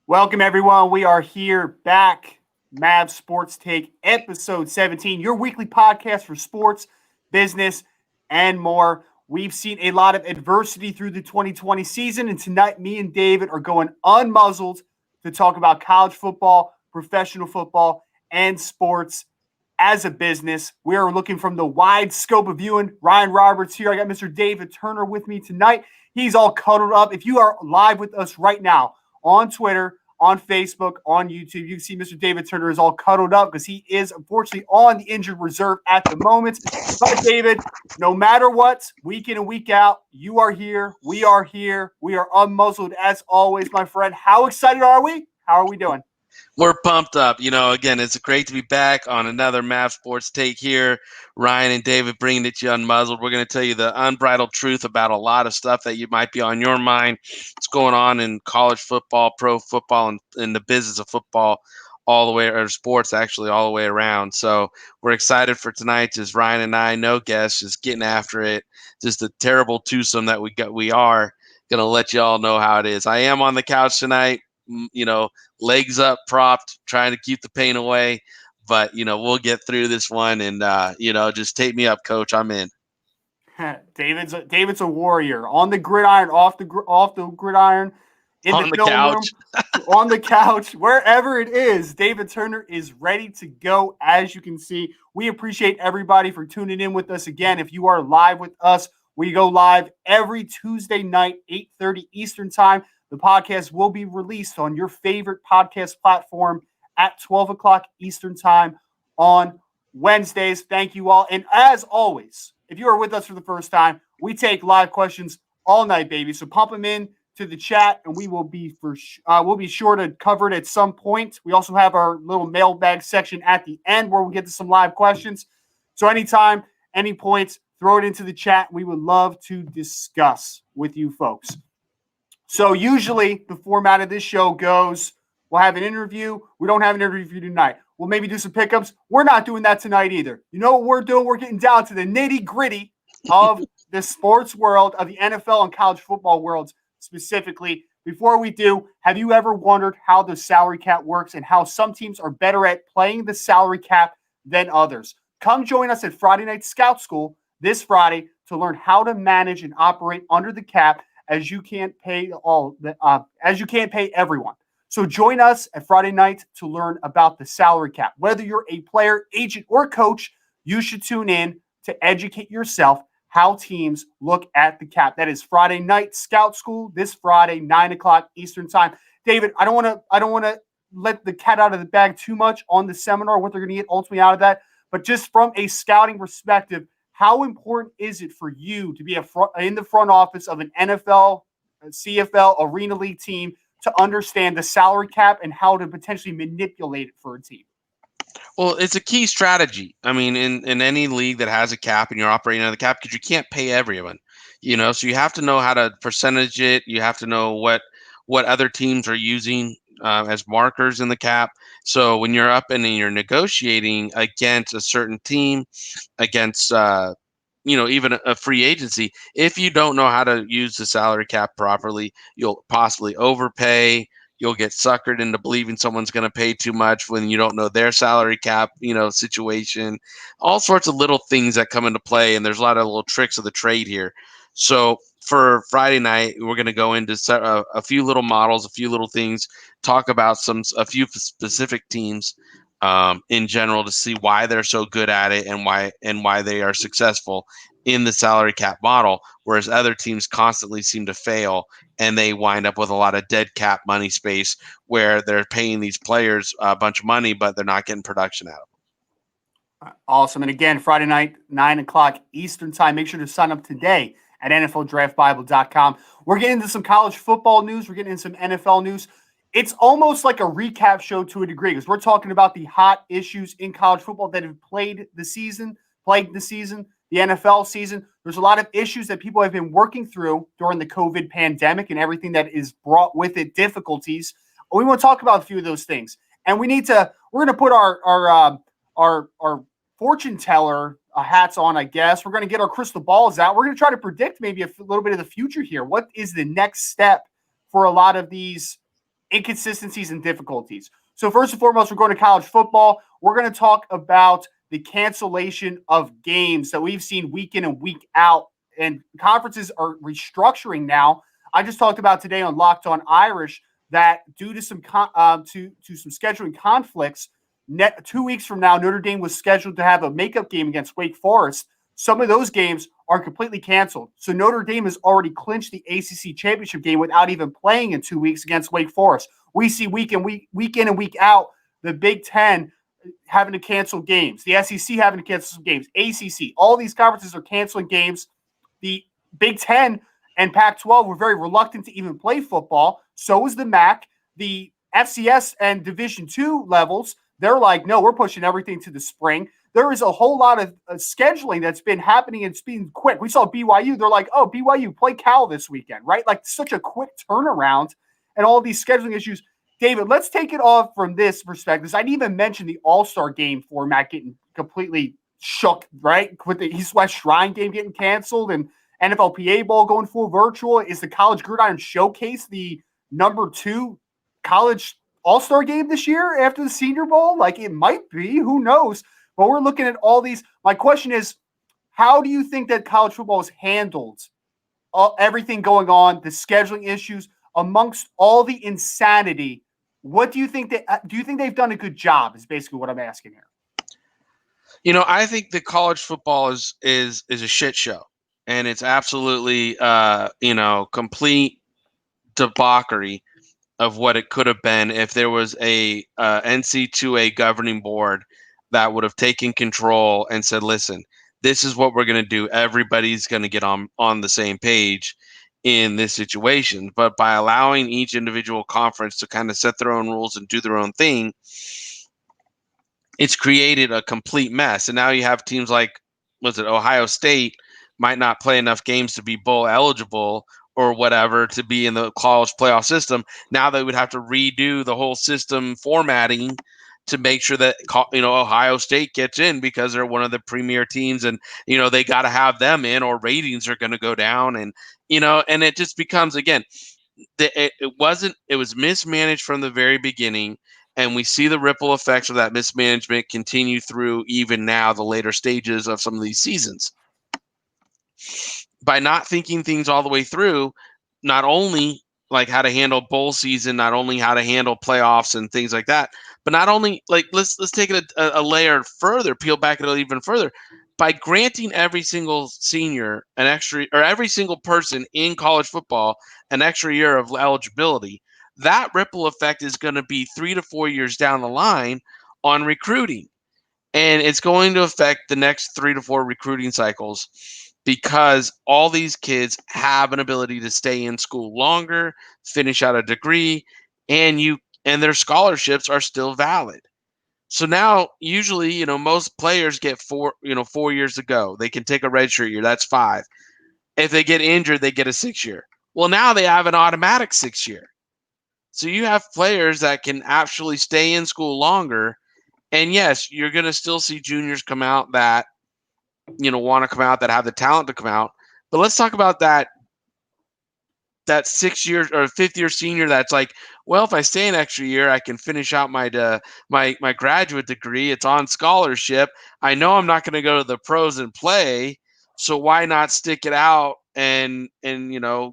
Welcome, everyone. We are here back. Mavs Sports Take, episode 17, your weekly podcast for sports, business, and more. We've seen a lot of adversity through the 2020 season, and tonight, me and David are going unmuzzled to talk about college football, professional football, and sports as a business. We are looking from the wide scope of viewing. Ryan Roberts here. I got Mr. David Turner with me tonight. He's all cuddled up. If you are live with us right now, on Twitter, on Facebook, on YouTube. You can see Mr. David Turner is all cuddled up because he is unfortunately on the injured reserve at the moment. But David, no matter what, week in and week out, you are here. We are here. We are unmuzzled as always, my friend. How excited are we? How are we doing? We're pumped up. Again, it's great to be back on another Mavs Sports Take here. Ryan and David bringing it to you unmuzzled. We're going to tell you the unbridled truth about a lot of stuff that you might be on your mind. What's going on in college football, pro football, and in the business of football all the way, or sports actually all the way around. So we're excited for tonight. Just Ryan and I, no guests, just getting after it. Just a terrible twosome that we are going to let you all know how it is. I am on the couch tonight. Legs up, propped, trying to keep the pain away. But, we'll get through this one and, just take me up, coach. I'm in. David's a warrior. On the gridiron, off the gridiron, in on the film couch. room, on the couch, wherever it is, David Turner is ready to go, as you can see. We appreciate everybody for tuning in with us again. If you are live with us, we go live every Tuesday night, 8:30 Eastern time. The podcast will be released on your favorite podcast platform at 12 o'clock Eastern time on Wednesdays. Thank you all. And as always, if you are with us for the first time, we take live questions all night, baby. So pump them in to the chat, and we will be we'll be sure to cover it at some point. We also have our little mailbag section at the end where we'll get to some live questions. So anytime, any points, throw it into the chat. We would love to discuss with you folks. So usually the format of this show goes, we'll have an interview. We don't have an interview tonight. We'll maybe do some pickups. We're not doing that tonight either. You know what we're doing? We're getting down to the nitty-gritty of the sports world, of the NFL and college football worlds specifically. Before we do, have you ever wondered how the salary cap works and how some teams are better at playing the salary cap than others? Come join us at Friday Night Scout School this Friday to learn how to manage and operate under the cap, as you can't pay everyone. So join us at Friday night to learn about the salary cap. Whether you're a player, agent, or coach, you should tune in to educate yourself how teams look at the cap. That is Friday Night Scout School this Friday, 9 o'clock Eastern time. David, I don't want to let the cat out of the bag too much on the seminar, what they're going to get ultimately out of that. But just from a scouting perspective, how important is it for you to be in the front office of an NFL, CFL, Arena League team to understand the salary cap and how to potentially manipulate it for a team? Well, it's a key strategy. I mean, in any league that has a cap and you're operating under the cap, because you can't pay everyone, so you have to know how to percentage it. You have to know what other teams are using as markers in the cap. So when you're up and you're negotiating against a certain team, against even a free agency, if you don't know how to use the salary cap properly, you'll possibly overpay. You'll get suckered into believing someone's going to pay too much when you don't know their salary cap, situation. All sorts of little things that come into play, and there's a lot of little tricks of the trade here. So for Friday night, we're going to go into a few little models, a few little things, talk about a few specific teams in general to see why they're so good at it and why they are successful in the salary cap model, whereas other teams constantly seem to fail and they wind up with a lot of dead cap money space where they're paying these players a bunch of money, but they're not getting production out of them. Awesome. And again, Friday night, 9 o'clock Eastern time. Make sure to sign up today at NFLDraftBible.com. We're getting into some college football news. We're getting into some NFL news. It's almost like a recap show to a degree because we're talking about the hot issues in college football that have plagued the season, the NFL season. There's a lot of issues that people have been working through during the COVID pandemic and everything that is brought with it, difficulties. We want to talk about a few of those things. And we're going to put our fortune teller hats on, I guess. We're going to get our crystal balls out. We're going to try to predict maybe a little bit of the future here. What is the next step for a lot of these inconsistencies and difficulties. So first and foremost, we're going to college football. We're going to talk about the cancellation of games that we've seen week in and week out, and conferences are restructuring now. I just talked about today on Locked On Irish that due to some to some scheduling conflicts, 2 weeks from now, Notre Dame was scheduled to have a makeup game against Wake Forest. Some of those games are completely canceled. So Notre Dame has already clinched the ACC championship game without even playing in 2 weeks against Wake Forest. We see week in and week out the Big Ten having to cancel games, the SEC having to cancel some games, ACC, all these conferences are canceling games. The Big Ten and Pac-12 were very reluctant to even play football. So was the MAC. The FCS and Division II levels, they're like, no, we're pushing everything to the spring. There is a whole lot of scheduling that's been happening, and it's been quick. We saw BYU. They're like, oh, BYU, play Cal this weekend, right? Like such a quick turnaround and all these scheduling issues. David, let's take it off from this perspective. I didn't even mention the All-Star game format getting completely shook, right? With the East West Shrine game getting canceled and NFLPA Bowl going full virtual. Is the College Gridiron Showcase the number 2 college All-Star game this year after the Senior Bowl? Like it might be. Who knows? But we're looking at all these. My question is, how do you think that college football is handled? Everything going on, the scheduling issues, amongst all the insanity. What do you think do you think they've done a good job? Is basically what I'm asking here. I think that college football is a shit show, and it's absolutely complete debauchery of what it could have been if there was a NC2A governing board that would have taken control and said, listen, this is what we're going to do. Everybody's going to get on the same page in this situation. But by allowing each individual conference to kind of set their own rules and do their own thing, it's created a complete mess. And now you have teams like, Ohio State might not play enough games to be bowl eligible or whatever to be in the college playoff system. Now they would have to redo the whole system formatting to make sure that Ohio State gets in because they're one of the premier teams, and they got to have them in or ratings are going to go down, and and it just becomes, again, it was mismanaged from the very beginning, and we see the ripple effects of that mismanagement continue through even now the later stages of some of these seasons. By not thinking things all the way through, not only like how to handle bowl season, not only how to handle playoffs and things like that, but not only like let's take it a layer further, peel back it even further. By granting every single senior an extra, or every single person in college football an extra year of eligibility, that ripple effect is going to be 3 to 4 years down the line on recruiting. And it's going to affect the next 3 to 4 recruiting cycles because all these kids have an ability to stay in school longer, finish out a degree, and their scholarships are still valid. So now, usually, most players get 4 years to go. They can take a redshirt year. That's 5. If they get injured, they get a 6-year. Well, now they have an automatic 6-year. So you have players that can actually stay in school longer. And yes, you're going to still see juniors come out that, want to come out, that have the talent to come out. But let's talk about that 6 year or 5th-year senior that's like, well, if I stay an extra year, I can finish out my graduate degree. It's on scholarship. I know I'm not going to go to the pros and play, so why not stick it out and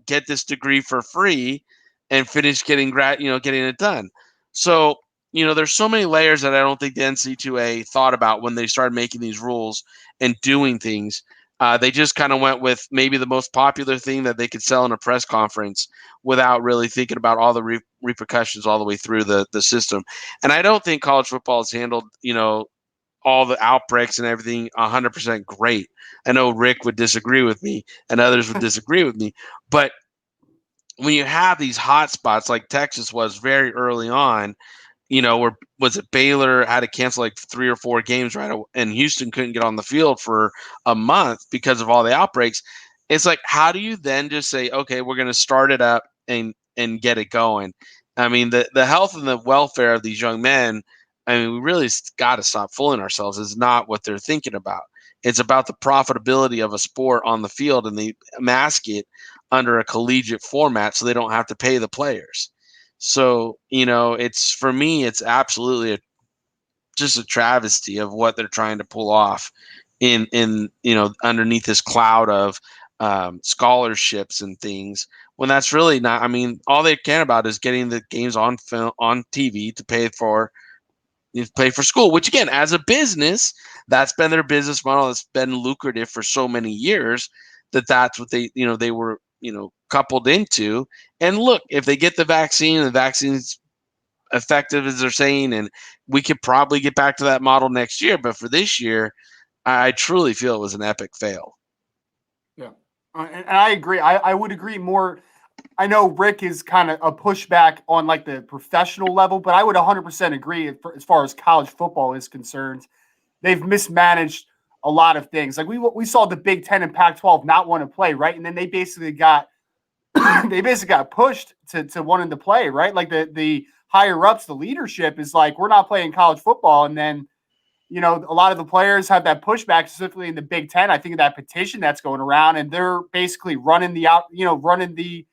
get this degree for free and finish getting it done. So there's so many layers that I don't think the NC2A thought about when they started making these rules and doing things. They just kind of went with maybe the most popular thing that they could sell in a press conference without really thinking about all the repercussions all the way through the system. And I don't think college football has handled, all the outbreaks and everything 100% great. I know Rick would disagree with me and others would disagree with me. But when you have these hot spots like Texas was very early on, where was it Baylor had to cancel like 3 or 4 games, right? And Houston couldn't get on the field for a month because of all the outbreaks. It's like, how do you then just say, okay, we're going to start it up and get it going? I mean, the health and the welfare of these young men, I mean, we really got to stop fooling ourselves. Is not what they're thinking about. It's about the profitability of a sport on the field, and they mask it under a collegiate format so they don't have to pay the players. So, it's, for me, it's absolutely just a travesty of what they're trying to pull off in underneath this cloud of scholarships and things, when that's really not. I mean, all they care about is getting the games on film, on TV, to pay for school, which, again, as a business, that's been their business model. It's been lucrative for so many years that's what they were coupled into. And look, if they get the vaccine's effective as they're saying, and we could probably get back to that model next year. But for this year, I truly feel it was an epic fail. Yeah, and I agree. I would agree more. I know Rick is kind of a pushback on like the professional level, but I would 100% agree as far as college football is concerned. They've mismanaged a lot of things. Like we saw the Big Ten and Pac-12 not want to play, right? And then they basically got pushed to wanting to play, right? Like the higher ups, the leadership is like, we're not playing college football. And then, a lot of the players have that pushback, specifically in the Big Ten. I think of that petition that's going around, and they're basically running the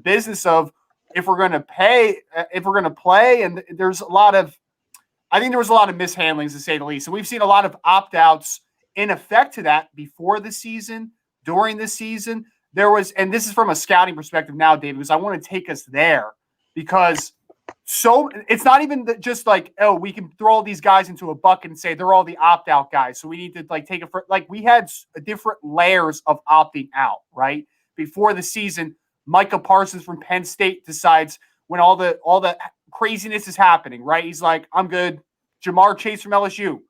business of, if we're going to pay, if we're going to play. And I think there was a lot of mishandlings, to say the least. And we've seen a lot of opt-outs in effect to that before the season, during the season. And this is from a scouting perspective now, David, because I want to take us there, because it's not even just like, oh, we can throw all these guys into a bucket and say they're all the opt-out guys, so we need to take it for, we had different layers of opting out, right? Before the season, Micah Parsons from Penn State decides, when all the craziness is happening, right? He's like, I'm good. Jamar Chase from LSU,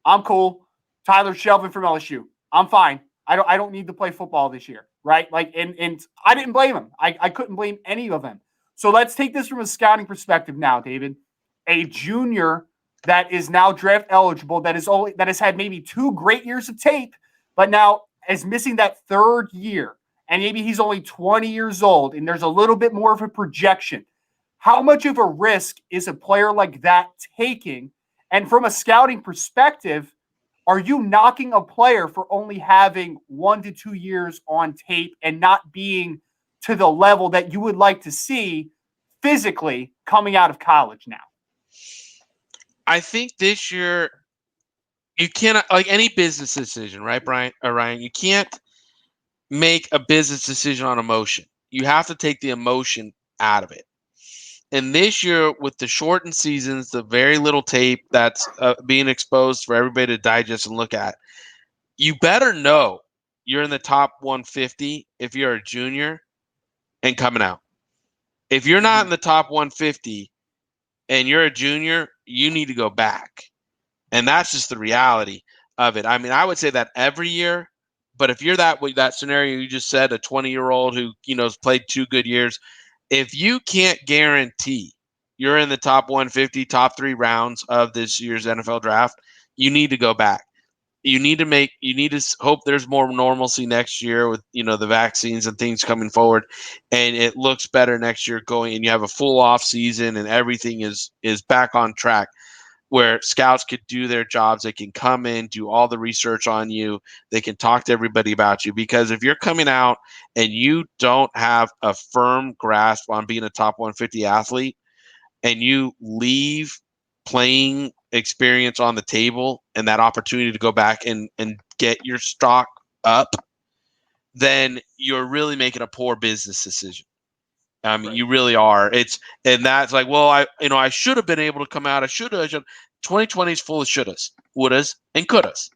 I'm cool. Tyler Shelvin from LSU, I'm fine. I don't need to play football this year, right? And I didn't blame him. I couldn't blame any of them. So let's take this from a scouting perspective now, David. A junior that is now draft eligible, that has had maybe 2 great years of tape, but now is missing that 3rd year, and maybe he's only 20 years old, and there's a little bit more of a projection. How much of a risk is a player like that taking? And from a scouting perspective, are you knocking a player for only having 1 to 2 years on tape and not being to the level that you would like to see physically coming out of college now? I think this year, you cannot, like any business decision, right, Brian or Ryan, you can't make a business decision on emotion. You have to take the emotion out of it. And this year, with the shortened seasons, the very little tape that's being exposed for everybody to digest and look at, you better know you're in the top 150 if you're a junior and coming out. If you're not in the top 150 and you're a junior, you need to go back. And that's just the reality of it. I mean, I would say that every year, but if you're that scenario you just said, a 20-year-old who, has played 2 good years, if you can't guarantee you're in the top 150, top 3 rounds of this year's NFL draft, you need to go back. You need to hope there's more normalcy next year with, the vaccines and things coming forward, and it looks better next year going, and you have a full off season and everything is back on track, where scouts could do their jobs. They can come in, do all the research on you. They can talk to everybody about you. Because if you're coming out and you don't have a firm grasp on being a top 150 athlete, and you leave playing experience on the table and that opportunity to go back and get your stock up, then you're really making a poor business decision. I mean, right. You really are. And that's like, well, I should have been able to come out. I should have. 2020 is full of shouldas, wouldas, and couldas.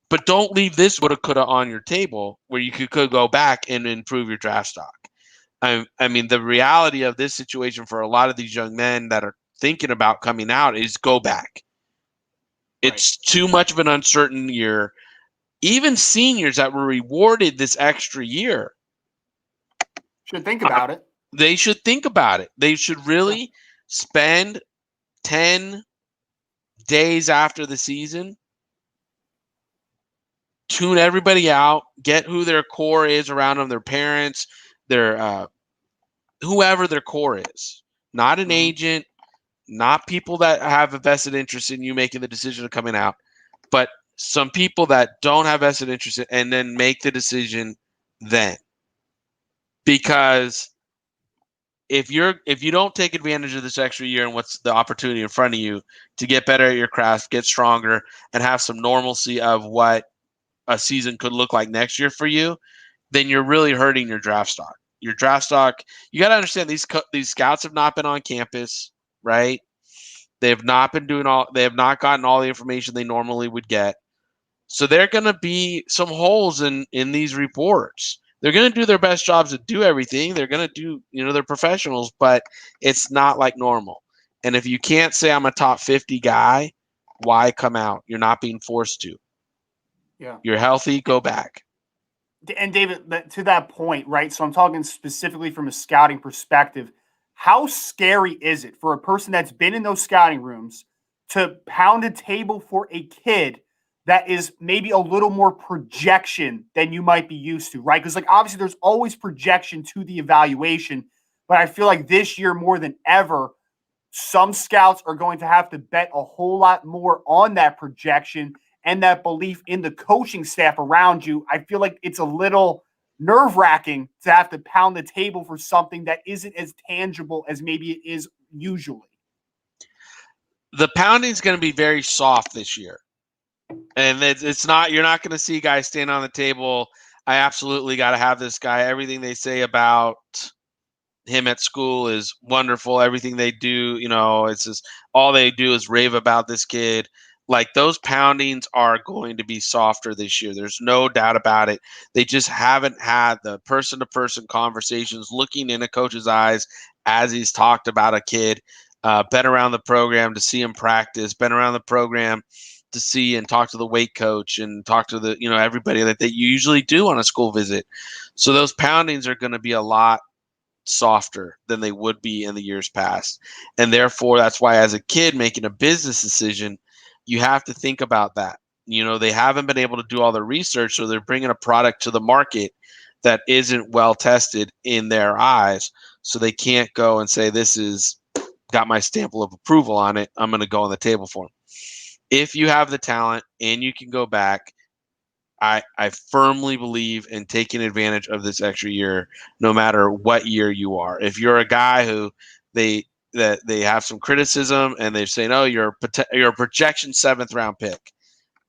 But don't leave this woulda, coulda on your table where you could go back and improve your draft stock. I mean, the reality of this situation for a lot of these young men that are thinking about coming out is go back. It's too much of an uncertain year. Even seniors that were rewarded this extra year should think about it. They should think about it. They should really spend 10 days after the season, tune everybody out, get who their core is around them, their parents, their whoever their core is. Not an agent, not people that have a vested interest in you making the decision of coming out, but some people that don't have vested interest in, and then make the decision then. because if you don't take advantage of this extra year and what's the opportunity in front of you to get better at your craft, get stronger, and have some normalcy of what a season could look like next year for you, then you're really hurting your draft stock. Your draft stock, you got to understand these scouts have not been on campus, right? They have not gotten all the information they normally would get. So there are going to be some holes in these reports. They're going to do their best jobs to do everything. They're going to do, they're professionals, but it's not like normal. And if you can't say I'm a top 50 guy, why come out? You're not being forced to. Yeah. You're healthy, go back. And David, to that point, right? So I'm talking specifically from a scouting perspective. How scary is it for a person that's been in those scouting rooms to pound a table for a kid that is maybe a little more projection than you might be used to, right? Because obviously there's always projection to the evaluation, but I feel like this year more than ever, some scouts are going to have to bet a whole lot more on that projection and that belief in the coaching staff around you. I feel like it's a little nerve-wracking to have to pound the table for something that isn't as tangible as maybe it is usually. The pounding is going to be very soft this year. And it's not, you're not going to see guys stand on the table. I absolutely got to have this guy. Everything they say about him at school is wonderful. Everything they do, it's just all they do is rave about this kid. Like those poundings are going to be softer this year. There's no doubt about it. They just haven't had the person-to-person conversations, looking in a coach's eyes as he's talked about a kid, been around the program to see him practice, been around the program to see and talk to the weight coach and talk to the, everybody that they usually do on a school visit. So those poundings are going to be a lot softer than they would be in the years past. And therefore, that's why as a kid making a business decision, you have to think about that. They haven't been able to do all the research, so they're bringing a product to the market that isn't well tested in their eyes. So they can't go and say, this is got my stamp of approval on it, I'm going to go on the table for them. If you have the talent and you can go back, I firmly believe in taking advantage of this extra year, no matter what year you are. If you're a guy who they have some criticism and they say, no, you're a projection 7th round pick,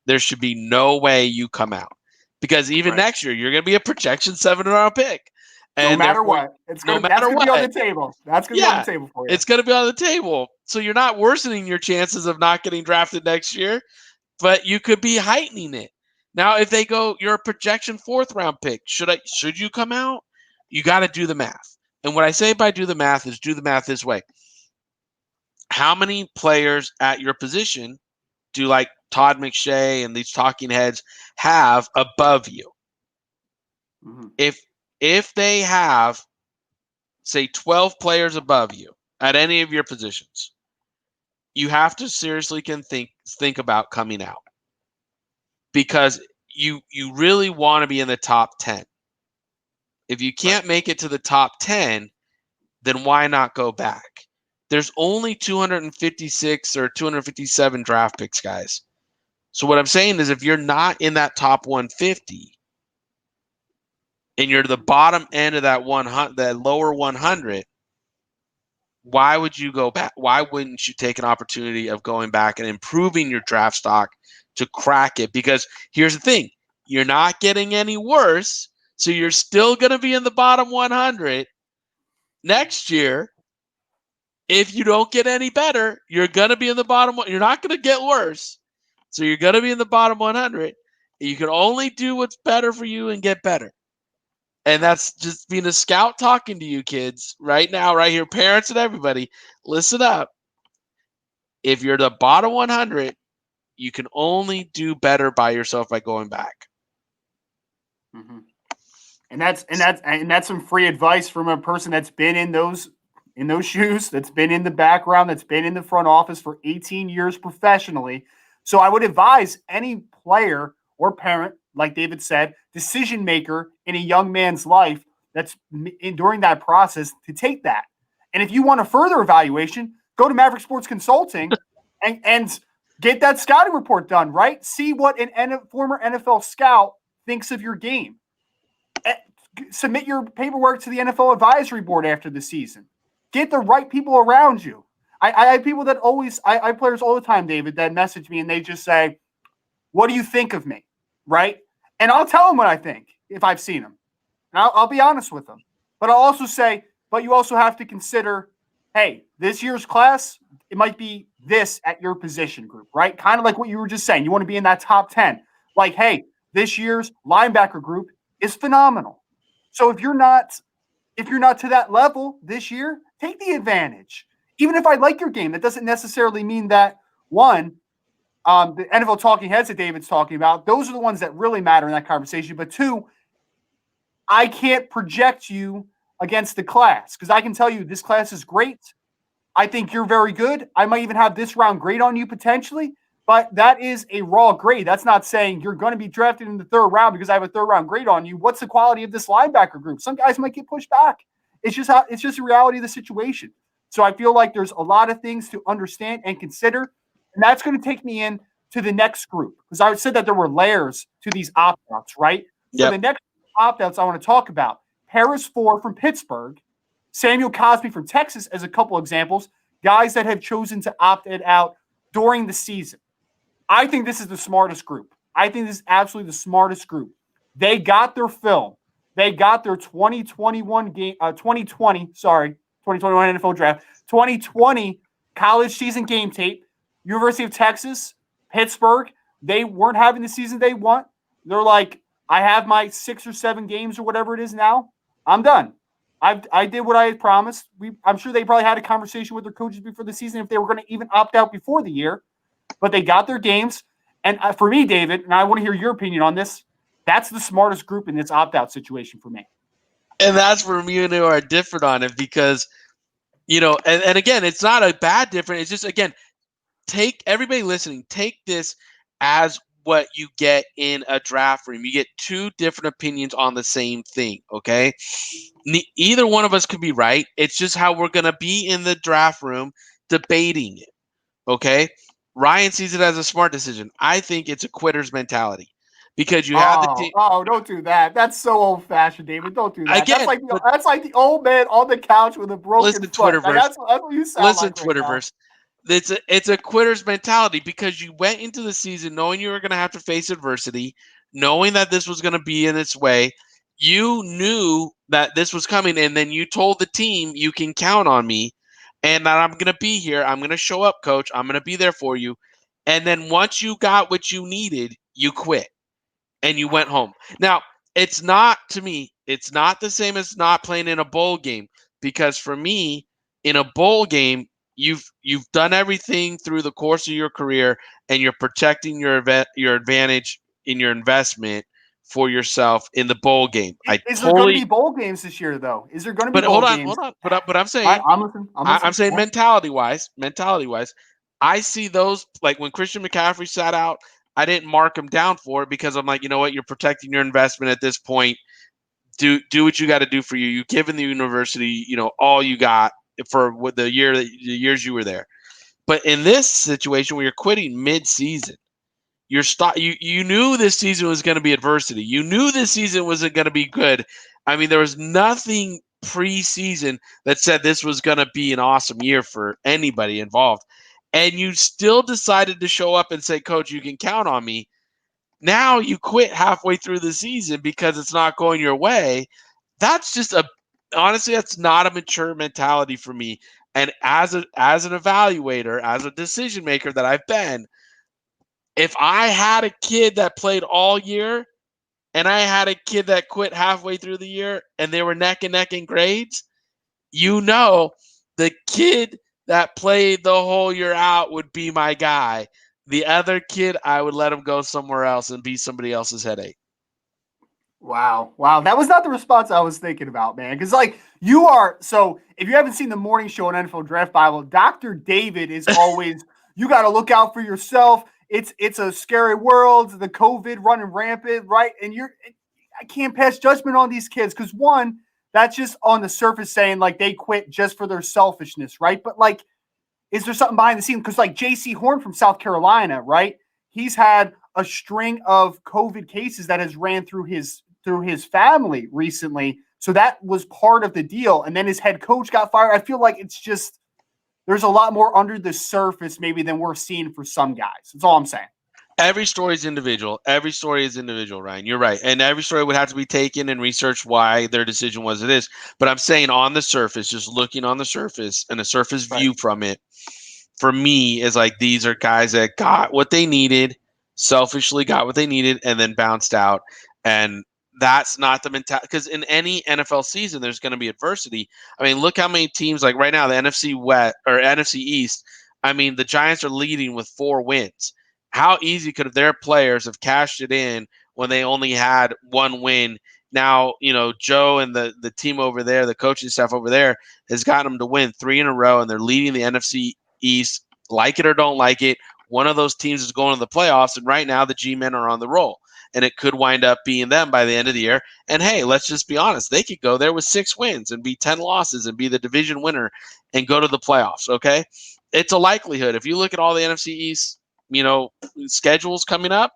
there should be no way you come out, because even next year you're going to be a projection 7th round pick. And no matter what, that's going to be on the table. That's going to be on the table for you. It's going to be on the table. So you're not worsening your chances of not getting drafted next year, but you could be heightening it. Now, if they go, you're a projection 4th round pick, should you come out? You got to do the math. And what I say by do the math is do the math this way. How many players at your position do like Todd McShay and these talking heads have above you? Mm-hmm. If they have, say, 12 players above you at any of your positions, you have to seriously think about coming out, because you really want to be in the top 10. If you can't make it to the top 10, then why not go back? There's only 256 or 257 draft picks, guys. So what I'm saying is, if you're not in that top 150 and you're the bottom end of that lower 100, why would you go back? Why wouldn't you take an opportunity of going back and improving your draft stock to crack it? Because here's the thing, you're not getting any worse, so you're still going to be in the bottom 100 next year. If you don't get any better, you're going to be in the bottom one. You're not going to get worse. So you're going to be in the bottom 100. You can only do what's better for you and get better. And that's just being a scout talking to you kids right now, right here, parents and everybody. Listen up. If you're the bottom 100, you can only do better by yourself by going back. Mm-hmm. And that's some free advice from a person that's been in those shoes, that's been in the background, that's been in the front office for 18 years professionally. So I would advise any player or parent, like David said, decision maker in a young man's life that's during that process, to take that. And if you want a further evaluation, go to Maverick Sports Consulting and get that scouting report done, right? See what an former NFL scout thinks of your game. submit your paperwork to the NFL advisory board after the season. Get the right people around you. I have people that I have players all the time, David, that message me and they just say, what do you think of me? Right? And I'll tell them what I think if I've seen them. And I'll be honest with them. But I'll also say, but you also have to consider, hey, this year's class, it might be this at your position group, right? Kind of like what you were just saying. You want to be in that top 10. Like, hey, this year's linebacker group is phenomenal. So if you're not to that level this year, take the advantage. Even if I like your game, that doesn't necessarily mean that, one, the NFL talking heads that David's talking about, those are the ones that really matter in that conversation. But two, I can't project you against the class because I can tell you this class is great. I think you're very good. I might even have this round grade on you potentially, but that is a raw grade. That's not saying you're going to be drafted in the third round because I have a third round grade on you. What's the quality of this linebacker group? Some guys might get pushed back. It's just the reality of the situation. So I feel like there's a lot of things to understand and consider, and that's going to take me in to the next group because I said that there were layers to these opt-outs, right? So the next opt-outs I want to talk about, Harris Ford from Pittsburgh, Samuel Cosby from Texas as a couple examples, guys that have chosen to opt it out during the season. I think this is the smartest group. I think this is absolutely the smartest group. They got their film. They got their 2021 NFL draft, 2020 college season game tape, University of Texas, Pittsburgh. They weren't having the season they want. They're like, I have my 6 or 7 games or whatever it is now. I'm done. I did what I had promised. I'm sure they probably had a conversation with their coaches before the season if they were going to even opt out before the year. But they got their games. And for me, David, and I want to hear your opinion on this, that's the smartest group in this opt-out situation for me. And that's where me and you are different on it because, and again, it's not a bad difference. It's just, again, everybody listening, take this as what you get in a draft room. You get 2 different opinions on the same thing, okay? Either one of us could be right. It's just how we're going to be in the draft room debating it, okay? Ryan sees it as a smart decision. I think it's a quitter's mentality because you have the team. Oh, don't do that. That's so old-fashioned, David. Don't do that. Again, that's like the old man on the couch with a broken foot. Twitterverse. That's what you sound like right Twitterverse. It's a quitter's mentality because you went into the season knowing you were going to have to face adversity, knowing that this was going to be in its way. You knew that this was coming, and then you told the team, you can count on me, and that I'm going to be here. I'm going to show up, coach. I'm going to be there for you. And then once you got what you needed, you quit, and you went home. Now, it's not the same as not playing in a bowl game because for me, in a bowl game, you've done everything through the course of your career, and you're protecting your advantage in your investment for yourself in the bowl game. Is there going to be bowl games this year, though? Is there going to be bowl games? Hold on. But I'm saying, I'm saying mentality wise, I see those like when Christian McCaffrey sat out. I didn't mark him down for it because I'm like, you know what, you're protecting your investment at this point. Do what you got to do for you. You've given the university, all you got for the years you were there. But in this situation where you're quitting mid-season, you knew this season was going to be adversity. You knew this season wasn't going to be good. I mean, there was nothing preseason that said this was going to be an awesome year for anybody involved. And you still decided to show up and say, Coach, you can count on me. Now you quit halfway through the season because it's not going your way. That's just honestly, that's not a mature mentality for me. And as an evaluator, as a decision maker that I've been, if I had a kid that played all year and I had a kid that quit halfway through the year and they were neck and neck in grades, the kid that played the whole year out would be my guy. The other kid, I would let him go somewhere else and be somebody else's headache. Wow. That was not the response I was thinking about, man. Because, if you haven't seen the morning show on NFL Draft Bible, Dr. David is always, you got to look out for yourself. It's a scary world, the COVID running rampant, right? And I can't pass judgment on these kids because, one, that's just on the surface saying, like, they quit just for their selfishness, right? But, like, is there something behind the scenes? Because, like, J.C. Horn from South Carolina, right? He's had a string of COVID cases that has ran through his through his family recently. So that was part of the deal. And then his head coach got fired. I feel like it's just there's a lot more under the surface maybe than we're seeing for some guys. That's all I'm saying. Every story is individual. Every story is individual, Ryan. You're right. And every story would have to be taken and researched why their decision was it is. But I'm saying on the surface, just looking on the surface and a surface view from it, for me, is like these are guys that got what they needed, selfishly got what they needed, and then bounced out. And that's not the mentality. Because in any NFL season, there's going to be adversity. I mean, look how many teams, like right now, the NFC West or NFC East. I mean, the Giants are leading with 4 wins. How easy could their players have cashed it in when they only had 1 win? Now, Joe and the team over there, the coaching staff over there, has gotten them to win 3 in a row, and they're leading the NFC East. Like it or don't like it, one of those teams is going to the playoffs, and right now the G-men are on the roll, and it could wind up being them by the end of the year. And hey, let's just be honest, they could go there with 6 wins and be 10 losses and be the division winner and go to the playoffs. Okay, it's a likelihood. If you look at all the NFC East schedules coming up,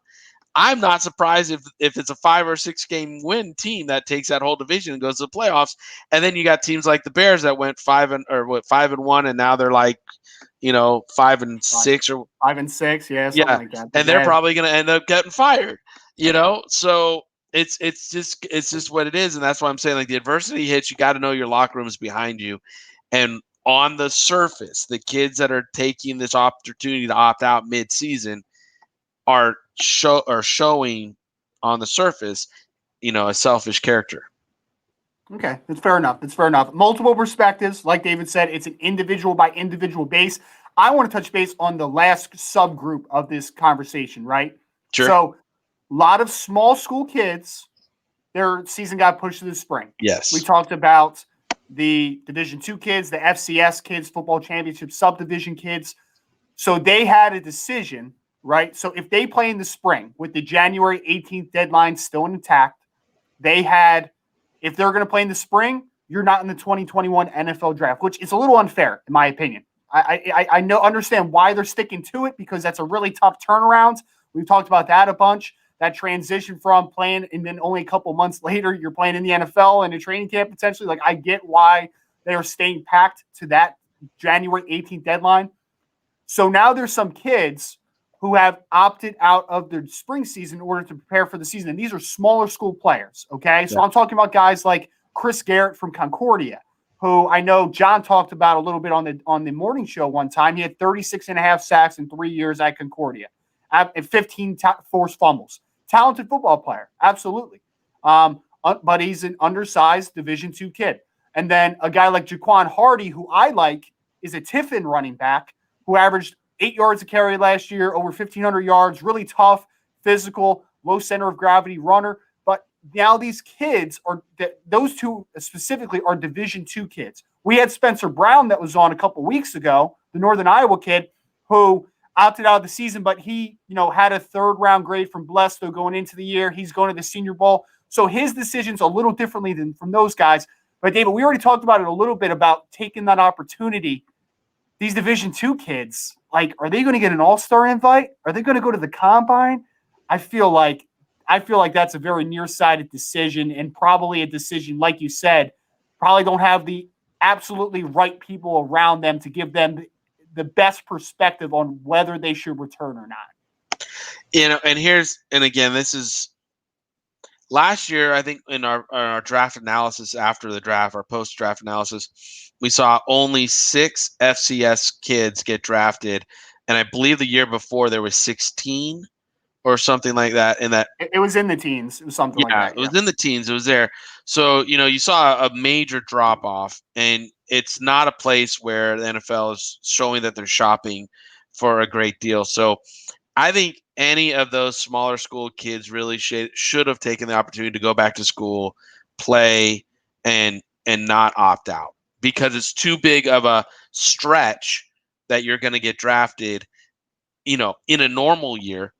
I'm not surprised if it's a 5 or 6 game win team that takes that whole division and goes to the playoffs. And then you got teams like the Bears that went 5-1, and now they're like 5-6 or 5-6, yeah, something like that. And they're probably going to end up getting fired. So it's just what it is, and that's why I'm saying, like, the adversity hits, you got to know your locker room is behind you, and on the surface, the kids that are taking this opportunity to opt out mid-season are showing on the surface, a selfish character. Okay, that's fair enough. That's fair enough. Multiple perspectives. Like David said, it's an individual by individual base. I want to touch base on the last subgroup of this conversation, right? Sure. So, a lot of small school kids, their season got pushed to the spring. Yes. We talked about the Division II kids, the FCS kids, football championship subdivision kids. So they had a decision, right? So if they play in the spring with the January 18th deadline still intact, they had, if they're going to play in the spring, you're not in the 2021 NFL draft, which is a little unfair, in my opinion. I understand why they're sticking to it, because that's a really tough turnaround. We've talked about that a bunch. That transition from playing and then only a couple months later you're playing in the NFL and a training camp potentially. Like, I get why they are staying packed to that January 18th deadline. So now there's some kids who have opted out of their spring season in order to prepare for the season. And these are smaller school players, okay? So I'm talking about guys like Chris Garrett from Concordia, who I know John talked about a little bit on the morning show one time. He had 36 and a half sacks in 3 years at Concordia and 15 forced fumbles. Talented football player, absolutely. But he's an undersized Division II kid. And then a guy like Jaquan Hardy, who I like, is a Tiffin running back who averaged 8 yards a carry last year, over 1,500 yards, really tough, physical, low center of gravity runner. But now these kids those two specifically are Division II kids. We had Spencer Brown that was on a couple weeks ago, the Northern Iowa kid, who opted out of the season, but he, had a 3rd round grade from Blesto going into the year. He's going to the Senior Bowl. So his decision's a little differently than from those guys. But David, we already talked about it a little bit about taking that opportunity. These Division II kids, like, are they going to get an all-star invite? Are they going to go to the combine? I feel like that's a very nearsighted decision, and probably a decision, like you said, probably don't have the absolutely right people around them to give them the best perspective on whether they should return or not. And again, this is last year, I think in our draft analysis after the draft, our post-draft analysis, we saw only 6 FCS kids get drafted. And I believe the year before there was 16 or something like that. And that it was in the teens. It was something like that. It was in the teens. It was there. So, you saw a major drop off, and it's not a place where the NFL is showing that they're shopping for a great deal. So I think any of those smaller school kids really should have taken the opportunity to go back to school, play, and not opt out, because it's too big of a stretch that you're going to get drafted, in a normal year,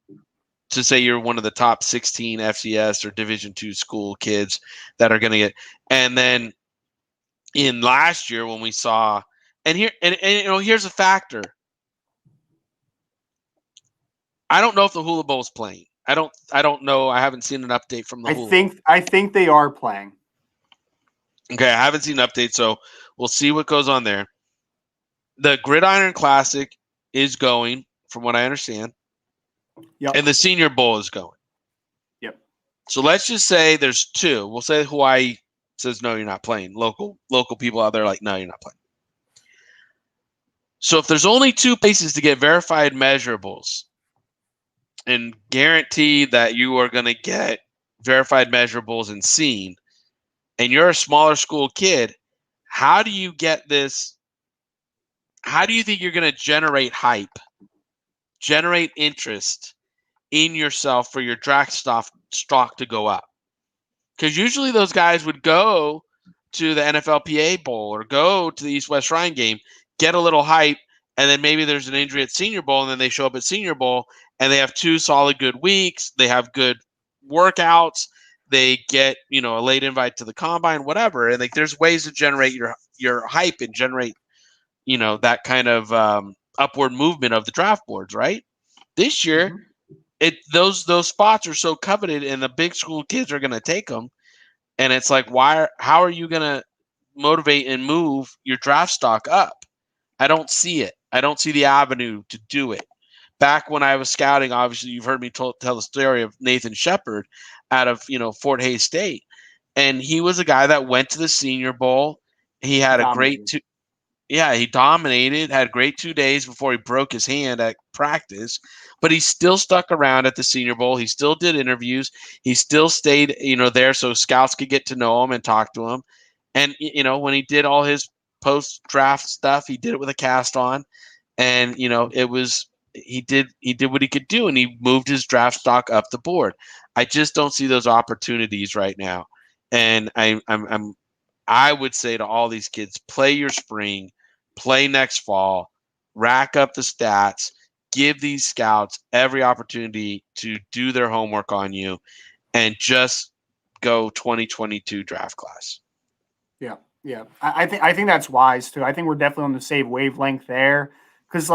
to say you're one of the top 16 FCS or Division II school kids that are going to get. And then in last year when we saw, here's a factor. I don't know if the Hula Bowl's playing. I don't know. I haven't seen an update from the I hula hoop. think they are playing. Okay, I haven't seen an update, so we'll see what goes on there. The Gridiron Classic is going, from what I understand, Yep. and the Senior Bowl is going. Yep. So let's just say there's two. We'll say Hawaii says no, you're not playing. Local people out there like no, you're not playing. So if there's only two places to get verified measurables and guarantee that you are going to get verified measurables and seen, and you're a smaller school kid, how do you get this? How do you think you're going to generate hype, generate interest in yourself for your draft stock to go up? Because usually those guys would go to the NFLPA Bowl or go to the East-West Shrine game, get a little hype, and then maybe there's an injury at Senior Bowl, and then they show up at Senior Bowl, and they have 2 solid good weeks. They have good workouts. They get a late invite to the combine, whatever. And like there's ways to generate your hype and generate that kind of upward movement of the draft boards, right? This year, those spots are so coveted, and the big school kids are going to take them. And it's like, how are you going to motivate and move your draft stock up? I don't see it. I don't see the avenue to do it. Back when I was scouting, obviously you've heard me tell the story of Nathan Shepard out of Fort Hays State, and he was a guy that went to the Senior Bowl. He had a great Dominated. yeah, he dominated, had a great 2 days before he broke his hand at practice, but he still stuck around at the Senior Bowl. He still did interviews. He still stayed, there so scouts could get to know him and talk to him. And, when he did all his post draft stuff, he did it with a cast on. And, he did what he could do, and he moved his draft stock up the board. I just don't see those opportunities right now. And I would say to all these kids, play your spring, play next fall, rack up the stats, give these scouts every opportunity to do their homework on you, and just go 2022 draft class. Yeah. Yeah. I think that's wise too. I think we're definitely on the same wavelength there. Because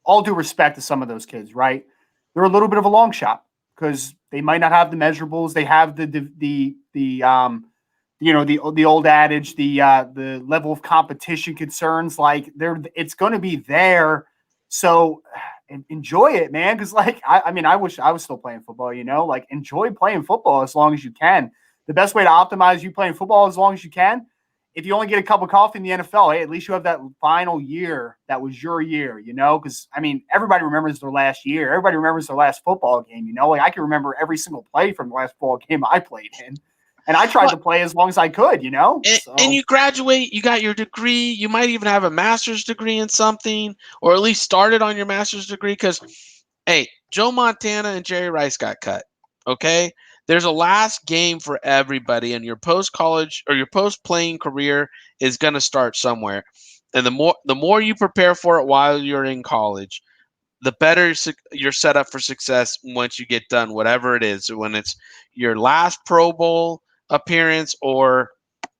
all due respect to some of those kids, right? They're a little bit of a long shot because they might not have the measurables. They have the old adage, the level of competition concerns. Like it's going to be there. So enjoy it, man. Because I wish I was still playing football. Like enjoy playing football as long as you can. The best way to optimize you playing football as long as you can. If you only get a cup of coffee in the NFL, hey, at least you have that final year that was your year, because everybody remembers their last year. Everybody remembers their last football game, Like I can remember every single play from the last football game I played in. And I tried to play as long as I could, And you graduate, you got your degree, you might even have a master's degree in something, or at least started on your master's degree. Because, hey, Joe Montana and Jerry Rice got cut. Okay? There's a last game for everybody, and your post-college or your post-playing career is going to start somewhere. And the more you prepare for it while you're in college, the better you're set up for success once you get done, whatever it is. So when it's your last Pro Bowl appearance or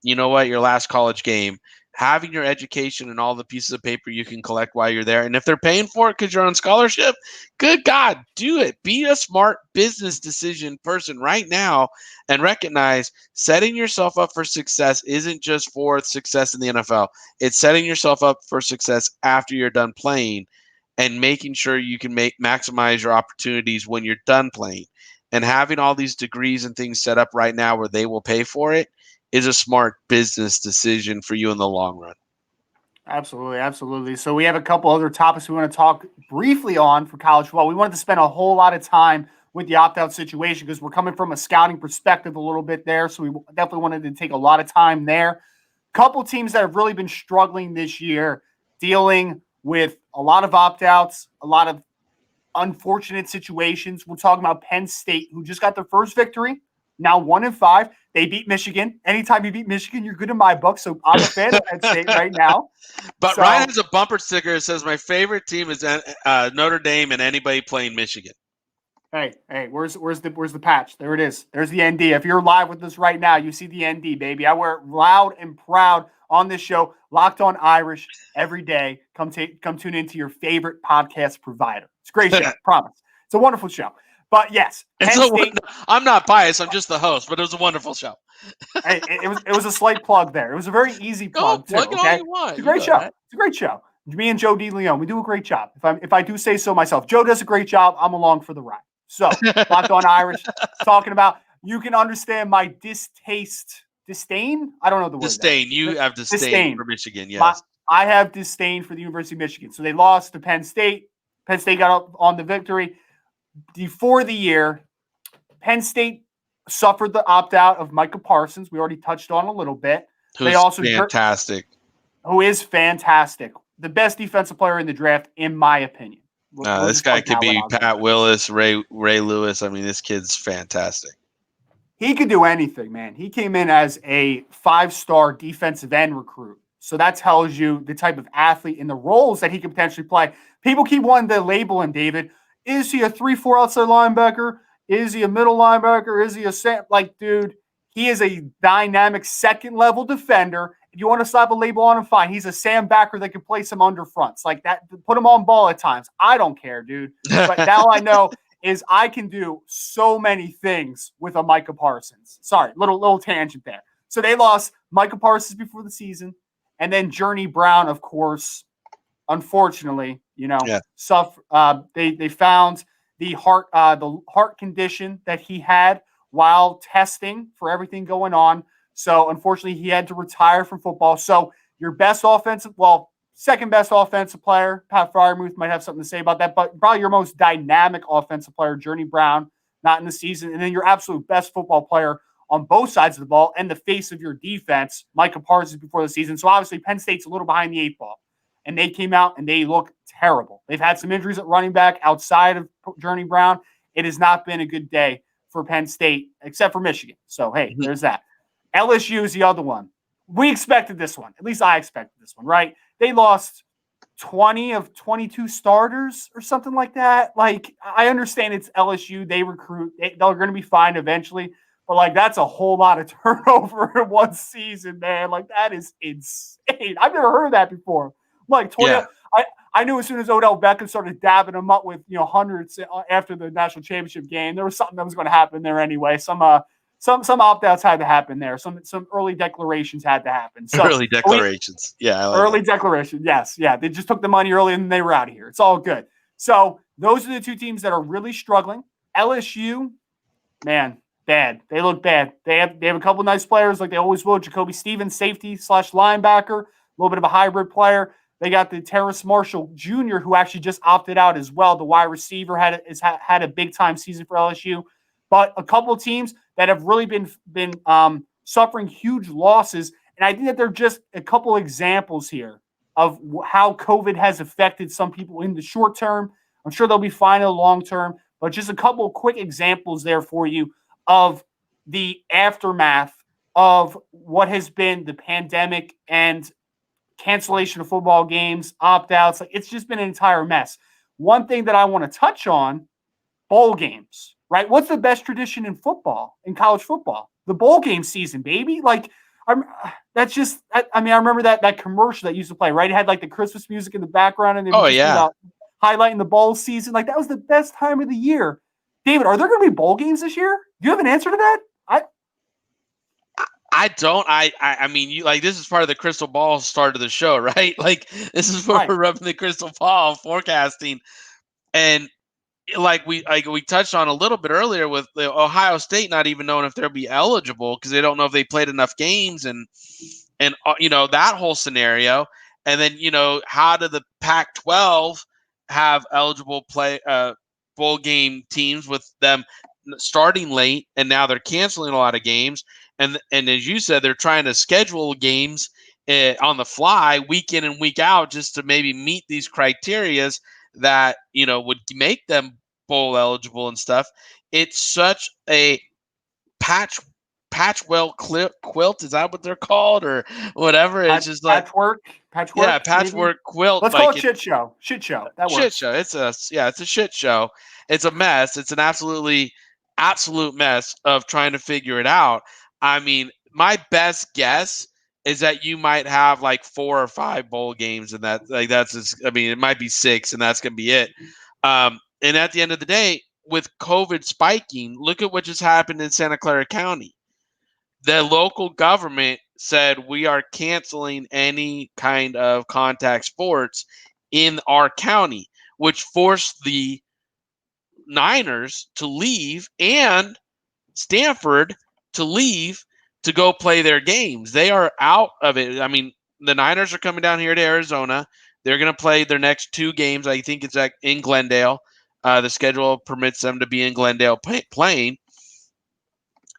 your last college game, having your education and all the pieces of paper you can collect while you're there. And if they're paying for it because you're on scholarship, good God, do it. Be a smart business decision person right now and recognize setting yourself up for success isn't just for success in the NFL. It's setting yourself up for success after you're done playing and making sure you can maximize your opportunities when you're done playing. And having all these degrees and things set up right now where they will pay for it is a smart business decision for you in the long run. Absolutely, absolutely. So we have a couple other topics we want to talk briefly on for college football. We wanted to spend a whole lot of time with the opt-out situation because we're coming from a scouting perspective a little bit there. So we definitely wanted to take a lot of time there. Couple teams that have really been struggling this year, dealing with a lot of opt-outs, a lot of unfortunate situations. We're talking about Penn State, who just got their first victory, now 1-5. They beat Michigan. Anytime you beat Michigan, you're good in my book. So I'm a fan of Penn State right now. But Ryan has a bumper sticker that says, "My favorite team is Notre Dame and anybody playing Michigan." Hey, where's the patch? There it is. There's the ND. If you're live with us right now, you see the ND, baby. I wear it loud and proud on this show. Locked on Irish every day. Come tune into your favorite podcast provider. It's a great show, promise. It's a wonderful show. But yes, Penn State. I'm not biased. I'm just the host, but it was a wonderful show. It was a slight plug there. It was a very easy plug too. Plug it all Okay, you want. it's a great show. It's a great show. Me and Joe DeLeon, we do a great job. If I do say so myself, Joe does a great job. I'm along for the ride. So, Locked On Irish, talking about, you can understand my disdain. I don't know the word. Disdain. You have disdain for Michigan. Yes, I have disdain for the University of Michigan. So they lost to Penn State. Penn State got up on the victory. Before the year, Penn State suffered the opt-out of Micah Parsons. We already touched on a little bit. Who's fantastic. Who is fantastic. The best defensive player in the draft, in my opinion. This guy could be Pat Willis, Ray Lewis. I mean, this kid's fantastic. He could do anything, man. He came in as a 5-star defensive end recruit. So that tells you the type of athlete and the roles that he could potentially play. People keep wanting to label him, David. Is he a 3-4 outside linebacker? Is he a middle linebacker? Is he a dude, he is a dynamic second-level defender. If you want to slap a label on him, fine. He's a Sam backer that can play some under fronts. Like that, put him on ball at times. I don't care, dude. But now I know is I can do so many things with a Micah Parsons. Sorry, little tangent there. So they lost Micah Parsons before the season, and then Journey Brown, of course, unfortunately, they found the heart condition that he had while testing for everything going on. So unfortunately, he had to retire from football. So your second best offensive player, Pat Fryermuth, might have something to say about that, but probably your most dynamic offensive player, Journey Brown, not in the season. And then your absolute best football player on both sides of the ball and the face of your defense, Micah Parsons, before the season. So obviously Penn State's a little behind the 8 ball. And they came out and they look terrible. They've had some injuries at running back outside of Journey Brown. It has not been a good day for Penn State, except for Michigan. So, hey, there's that. LSU is the other one. We expected this one. At least I expected this one, right? They lost 20 of 22 starters or something like that. Like, I understand it's LSU. They recruit. They're going to be fine eventually. But, like, that's a whole lot of turnover in one season, man. Like, that is insane. I've never heard of that before. Like, 20. Yeah. I knew as soon as Odell Beckham started dabbing them up with, hundreds after the national championship game, there was something that was going to happen there anyway. Some opt-outs had to happen there. Some early declarations had to happen. So early declarations. Early declaration. Yes. Yeah. They just took the money early and they were out of here. It's all good. So those are the two teams that are really struggling. LSU, man, bad. They look bad. They have a couple nice players like they always will. Jacoby Stevens, safety / linebacker, a little bit of a hybrid player. They got the Terrace Marshall Jr., who actually just opted out as well. The wide receiver had a big-time season for LSU. But a couple of teams that have really been suffering huge losses. And I think that they're just a couple examples here of how COVID has affected some people in the short term. I'm sure they'll be fine in the long term. But just a couple of quick examples there for you of the aftermath of what has been the pandemic and cancellation of football games, opt-outs. Like, it's just been an entire mess. One thing that I want to touch on, bowl games, right? What's the best tradition in football, in college football? The bowl game season, baby. Like, I remember that commercial that used to play, right? It had like the Christmas music in the background and highlighting the bowl season. Like, that was the best time of the year. David, are there going to be bowl games this year? Do you have an answer to that? I don't. I mean, you like, this is part of the crystal ball start of the show, right? Like, this is where we're rubbing the crystal ball, forecasting, and like we touched on a little bit earlier with the Ohio State not even knowing if they'll be eligible because they don't know if they played enough games and that whole scenario, and then how do the Pac-12 have eligible bowl game teams with them starting late, and now they're canceling a lot of games. And as you said, they're trying to schedule games on the fly, week in and week out, just to maybe meet these criterias that would make them bowl eligible and stuff. It's such a patchwork quilt. Is that what they're called or whatever? It's just like patchwork. Yeah, patchwork quilt. Let's call it shit show. Shit show. That works. Shit show. It's a shit show. It's a mess. It's an absolute mess of trying to figure it out. I mean, my best guess is that you might have like 4 or 5 bowl games, and it might be 6, and that's gonna be it. And at the end of the day, with COVID spiking, look at what just happened in Santa Clara County. The local government said we are canceling any kind of contact sports in our county, which forced the Niners to leave and Stanford to leave to go play their games. They are out of it. I mean, the Niners are coming down here to Arizona. They're going to play their next 2 games. I think it's in Glendale. The schedule permits them to be in Glendale playing.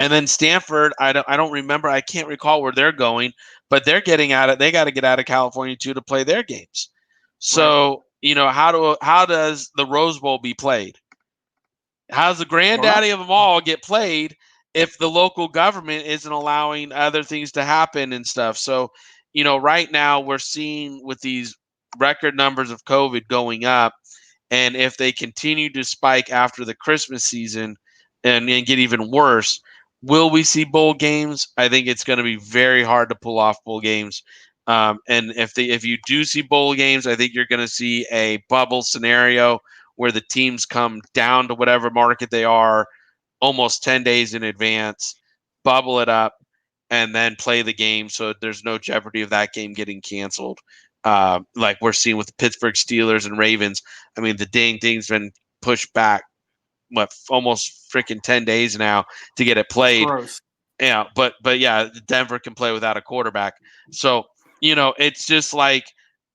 And then Stanford, I don't remember. I can't recall where they're going, but they're getting out of. They got to get out of California too to play their games. Right. So how does the Rose Bowl be played? How's the granddaddy of them all get played if the local government isn't allowing other things to happen and stuff? So, right now we're seeing with these record numbers of COVID going up, and if they continue to spike after the Christmas season and get even worse, will we see bowl games? I think it's going to be very hard to pull off bowl games. And if you do see bowl games, I think you're going to see a bubble scenario where the teams come down to whatever market they are almost 10 days in advance, bubble it up, and then play the game so there's no jeopardy of that game getting canceled. Like we're seeing with the Pittsburgh Steelers and Ravens. I mean, the dang thing's been pushed back, almost freaking 10 days now to get it played. Gross. Yeah, but yeah, Denver can play without a quarterback. So, it's just like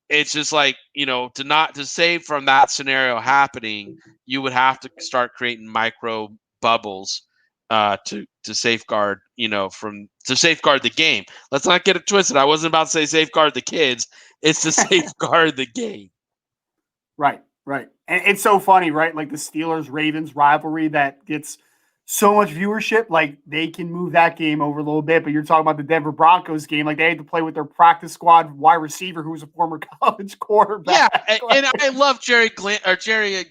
to save from that scenario happening, you would have to start creating micro bubbles to safeguard to safeguard the game. Let's not get it twisted. I wasn't about to say safeguard the kids. It's to safeguard the game. Right. And it's so funny, right? Like the Steelers Ravens rivalry that gets so much viewership, like they can move that game over a little bit. But you're talking about the Denver Broncos game, like they had to play with their practice squad wide receiver who was a former college quarterback. Yeah, and I love Jerry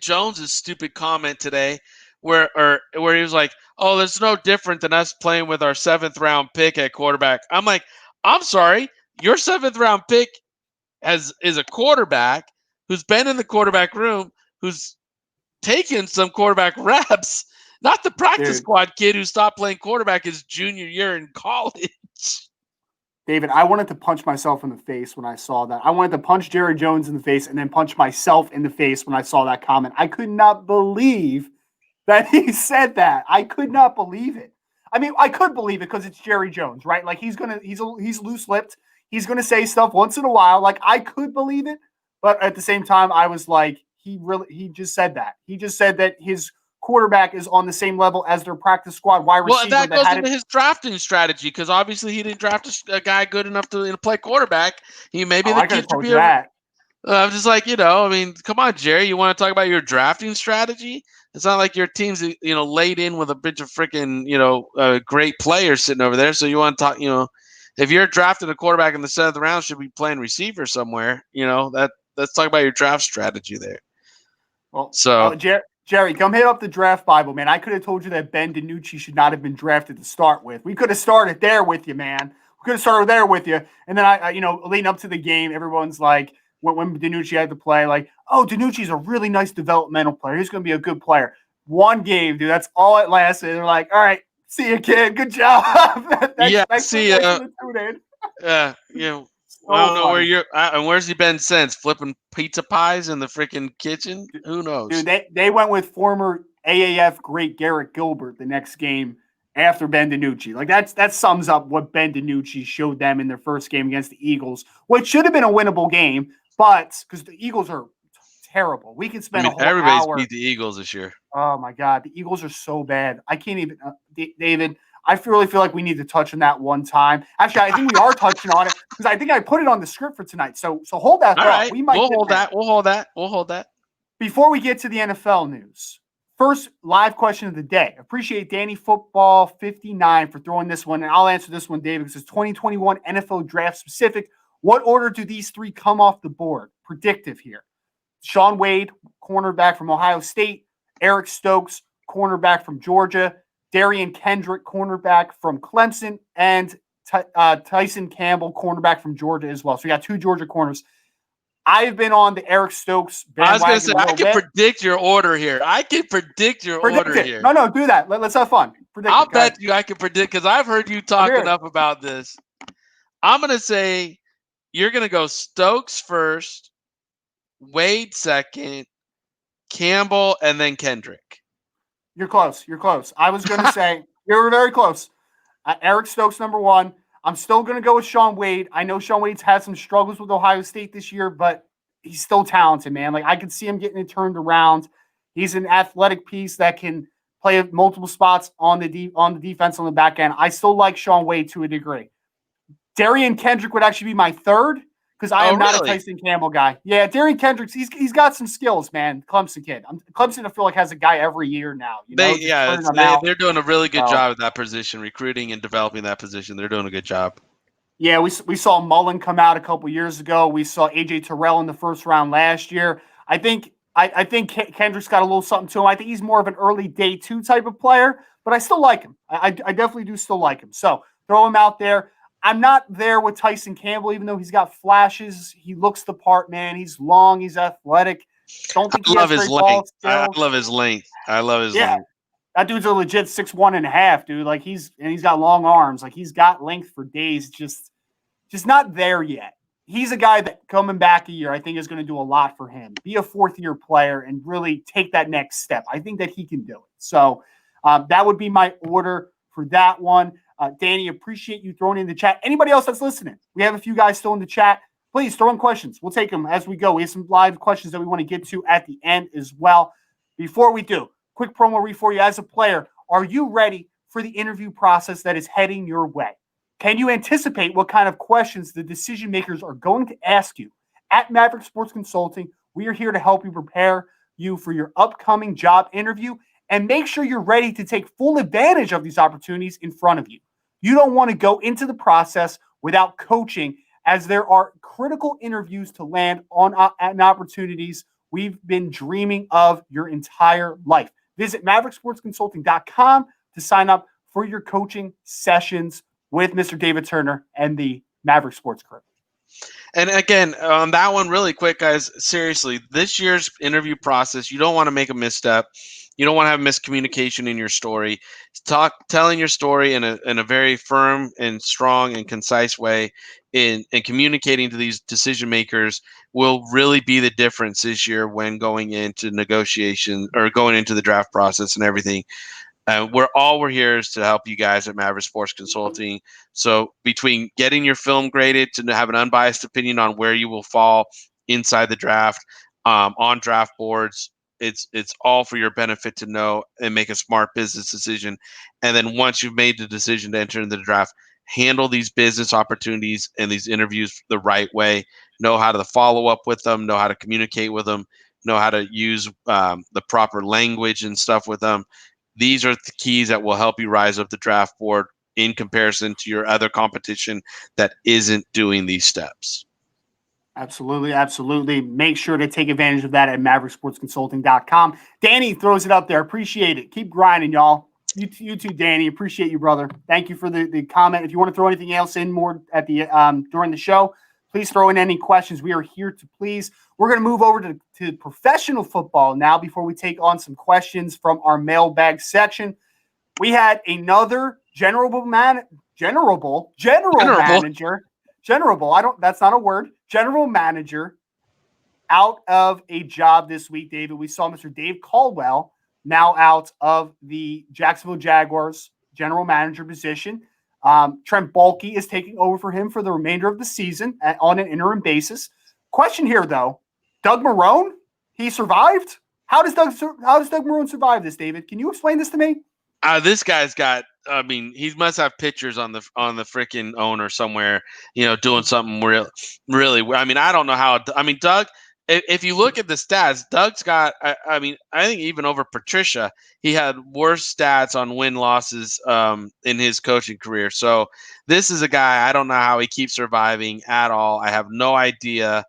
Jones's stupid comment today, where he was like, "Oh, there's no different than us playing with our 7th-round pick at quarterback." I'm like, I'm sorry, your 7th-round pick is a quarterback who's been in the quarterback room, who's taken some quarterback reps, not the practice squad kid who stopped playing quarterback his junior year in college. David, I wanted to punch myself in the face when I saw that. I wanted to punch Jerry Jones in the face and then punch myself in the face when I saw that comment. I could not believe that he said that. I could not believe it. I mean, I could believe it because it's Jerry Jones, right? Like he's loose-lipped. He's gonna say stuff once in a while. Like I could believe it, but at the same time, I was like, he just said that. He just said that his quarterback is on the same level as their practice squad wide receiver. Well, that goes into his drafting strategy because obviously he didn't draft a guy good enough to play quarterback. He maybe the kid should be that. I'm just like, I mean, come on, Jerry. You want to talk about your drafting strategy? It's not like your team's, laid in with a bunch of freaking, great players sitting over there. So you want to talk, if you're drafting a quarterback in the 7th round, should be playing receiver somewhere. Let's talk about your draft strategy there. Well, Jerry, come hit up the draft Bible, man. I could have told you that Ben DiNucci should not have been drafted to start with. We could have started there with you, man. We could have started there with you. And then I leading up to the game, everyone's like, when DiNucci had to play, like, oh, DiNucci's a really nice developmental player. He's going to be a good player. One game, dude. That's all it lasted. They're like, all right, see you, kid. Good job. Thanks see you. Yeah, I don't know where where's he been since? Flipping pizza pies in the freaking kitchen? Who knows? Dude, they went with former AAF great Garrett Gilbert the next game after Ben DiNucci. Like that sums up what Ben DiNucci showed them in their first game against the Eagles, which should have been a winnable game, but because the Eagles are terrible. We could spend a whole everybody's hour. Beat the Eagles this year. Oh my God, the Eagles are so bad. I can't even, David. I really feel like we need to touch on that one time. Actually, I think we are touching on it because I think I put it on the script for tonight. So hold that thought. Right. We'll hold that. We'll hold that. Before we get to the NFL news, first live question of the day. Appreciate Danny Football 59 for throwing this one, and I'll answer this one, David, because it's 2021 NFL Draft specific. What order do these three come off the board? Predictive here. Shaun Wade, cornerback from Ohio State. Eric Stokes, cornerback from Georgia. Darian Kendrick, cornerback from Clemson. And Tyson Campbell, cornerback from Georgia as well. So we got two Georgia corners. I've been on the Eric Stokes I was going to bandwagon say, a I little can bit. predict your order here. I can predict your Predict order it. here. No, do that. Let's have fun. Predict I'll it. Go ahead. bet you I can predict because I've heard you I'm talk here. enough about this. I'm going to say you're going to go Stokes first, Wade second, Campbell, and then Kendrick. You're close. You're close. I was going to say you're very close. Eric Stokes, number one. I'm still going to go with Shaun Wade. I know Shaun Wade's had some struggles with Ohio State this year, but he's still talented, man. Like I could see him getting it turned around. He's an athletic piece that can play at multiple spots on the defense on the back end. I still like Shaun Wade to a degree. Darian Kendrick would actually be my third because I Oh, am not a really? Tyson Campbell guy. Yeah, Darian Kendricks, he's got some skills, man. Clemson kid. Clemson, I feel like, has a guy every year now. Just turning them out. They're doing a really good So, job at that position, recruiting and developing that position. They're doing a good job. yeah, we saw Mullen come out a couple years ago. We saw AJ Terrell in the first round last year. I think Kendrick's got a little something to him. I think he's more of an early day two type of player, but I still like him. I definitely do still like him. So throw him out there. I'm not there with Tyson Campbell, even though he's got flashes. He looks the part, man. He's long. He's athletic. Don't think he I love has his great ball length. I skills. love his length. I love his Yeah, length. that dude's a legit 6'1.5", dude. Like he's got long arms. Like he's got length for days. Just not there yet. He's a guy that coming back a year, I think is going to do a lot for him. Be a fourth-year player and really take that next step. I think that he can do it. So that would be my order for that one. Danny, appreciate you throwing in the chat. Anybody else that's listening? We have a few guys still in the chat. Please throw in questions. We'll take them as we go. We have some live questions that we want to get to at the end as well. Before we do, quick promo read for you. As a player, are you ready for the interview process that is heading your way? Can you anticipate what kind of questions the decision makers are going to ask you? At Maverick Sports Consulting, we are here to help you prepare you for your upcoming job interview and make sure you're ready to take full advantage of these opportunities in front of you. You don't want to go into the process without coaching, as there are critical interviews to land on opportunities we've been dreaming of your entire life. Visit mavericksportsconsulting.com to sign up for your coaching sessions with Mr. David Turner and the Maverick Sports Crew. And again, on that one, really quick, guys, seriously, this year's interview process, you don't want to make a misstep. You don't want to have miscommunication in your story. Telling your story in a very firm and strong and concise way in communicating to these decision makers will really be the difference this year when going into negotiation or going into the draft process and everything. We're here is to help you guys at Maverick Sports Consulting. So between getting your film graded to have an unbiased opinion on where you will fall inside the draft, on draft boards, it's all for your benefit to know and make a smart business decision. And then once you've made the decision to enter into the draft, handle these business opportunities and these interviews the right way. Know how to follow up with them. Know how to communicate with them. Know how to use the proper language and stuff with them. These are the keys that will help you rise up the draft board in comparison to your other competition that isn't doing these steps. Absolutely, absolutely. Make sure to take advantage of that at mavericksportsconsulting.com. Danny throws it up there. Appreciate it. Keep grinding, y'all. You too, Danny. Appreciate you, brother. Thank you for the comment. If you want to throw anything else in more at the during the show, please throw in any questions. We are here to please. We're going to move over to professional football now before we take on some questions from our mailbag section. We had another general manager. That's not a word. General manager out of a job this week, David. We saw Mr. Dave Caldwell now out of the Jacksonville Jaguars general manager position. Trent Baalke is taking over for him for the remainder of the season on an interim basis. Question here, though. Doug Marrone, he survived? How does Doug Marrone survive this, David? Can you explain this to me? This guy's got. I mean, he must have pictures on the freaking owner somewhere. Doing something really. I mean, I don't know how. I mean, Doug. If you look at the stats, Doug's got. I mean, I think even over Patricia, he had worse stats on win losses in his coaching career. So this is a guy. I don't know how he keeps surviving at all. I have no idea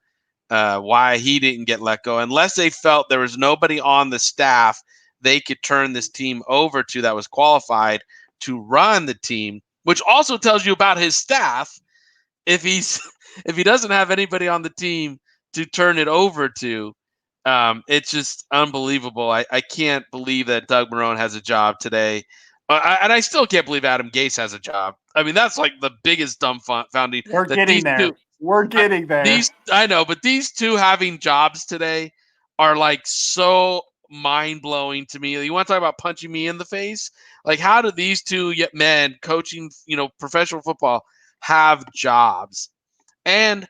why he didn't get let go, unless they felt there was nobody on the staff they could turn this team over to that was qualified to run the team, which also tells you about his staff. If he doesn't have anybody on the team to turn it over to. It's just unbelievable. I can't believe that Doug Marrone has a job today. And I still can't believe Adam Gase has a job. I mean, that's like the biggest dumbfounding We're that getting these there. two, We're getting there. I know, but these two having jobs today are like so mind blowing to me. You want to talk about punching me in the face? Like, how do these two men coaching, professional football have jobs? And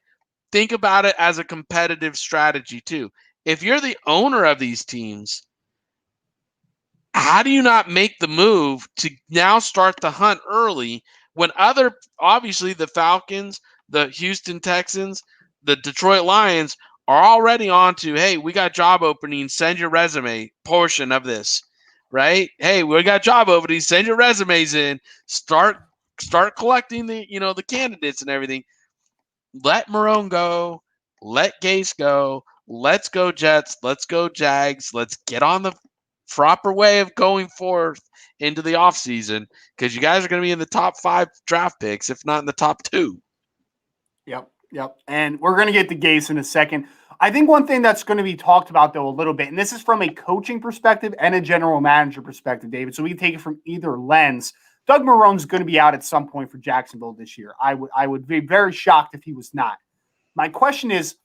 think about it as a competitive strategy too. If you're the owner of these teams, how do you not make the move to now start the hunt early when obviously the Falcons, the Houston Texans, the Detroit Lions are already on to, hey, we got job openings, send your resume portion of this, right? Hey, we got job openings, send your resumes in, start collecting the candidates and everything. Let Marone go, let Gase go, let's go Jets, let's go Jags, let's get on the proper way of going forth into the offseason because you guys are going to be in the top 5 draft picks, if not in the top 2. Yep. And we're going to get to Gase in a second. I think one thing that's going to be talked about, though, a little bit, and this is from a coaching perspective and a general manager perspective, David, so we can take it from either lens. Doug Marrone's going to be out at some point for Jacksonville this year. I would be very shocked if he was not. My question is,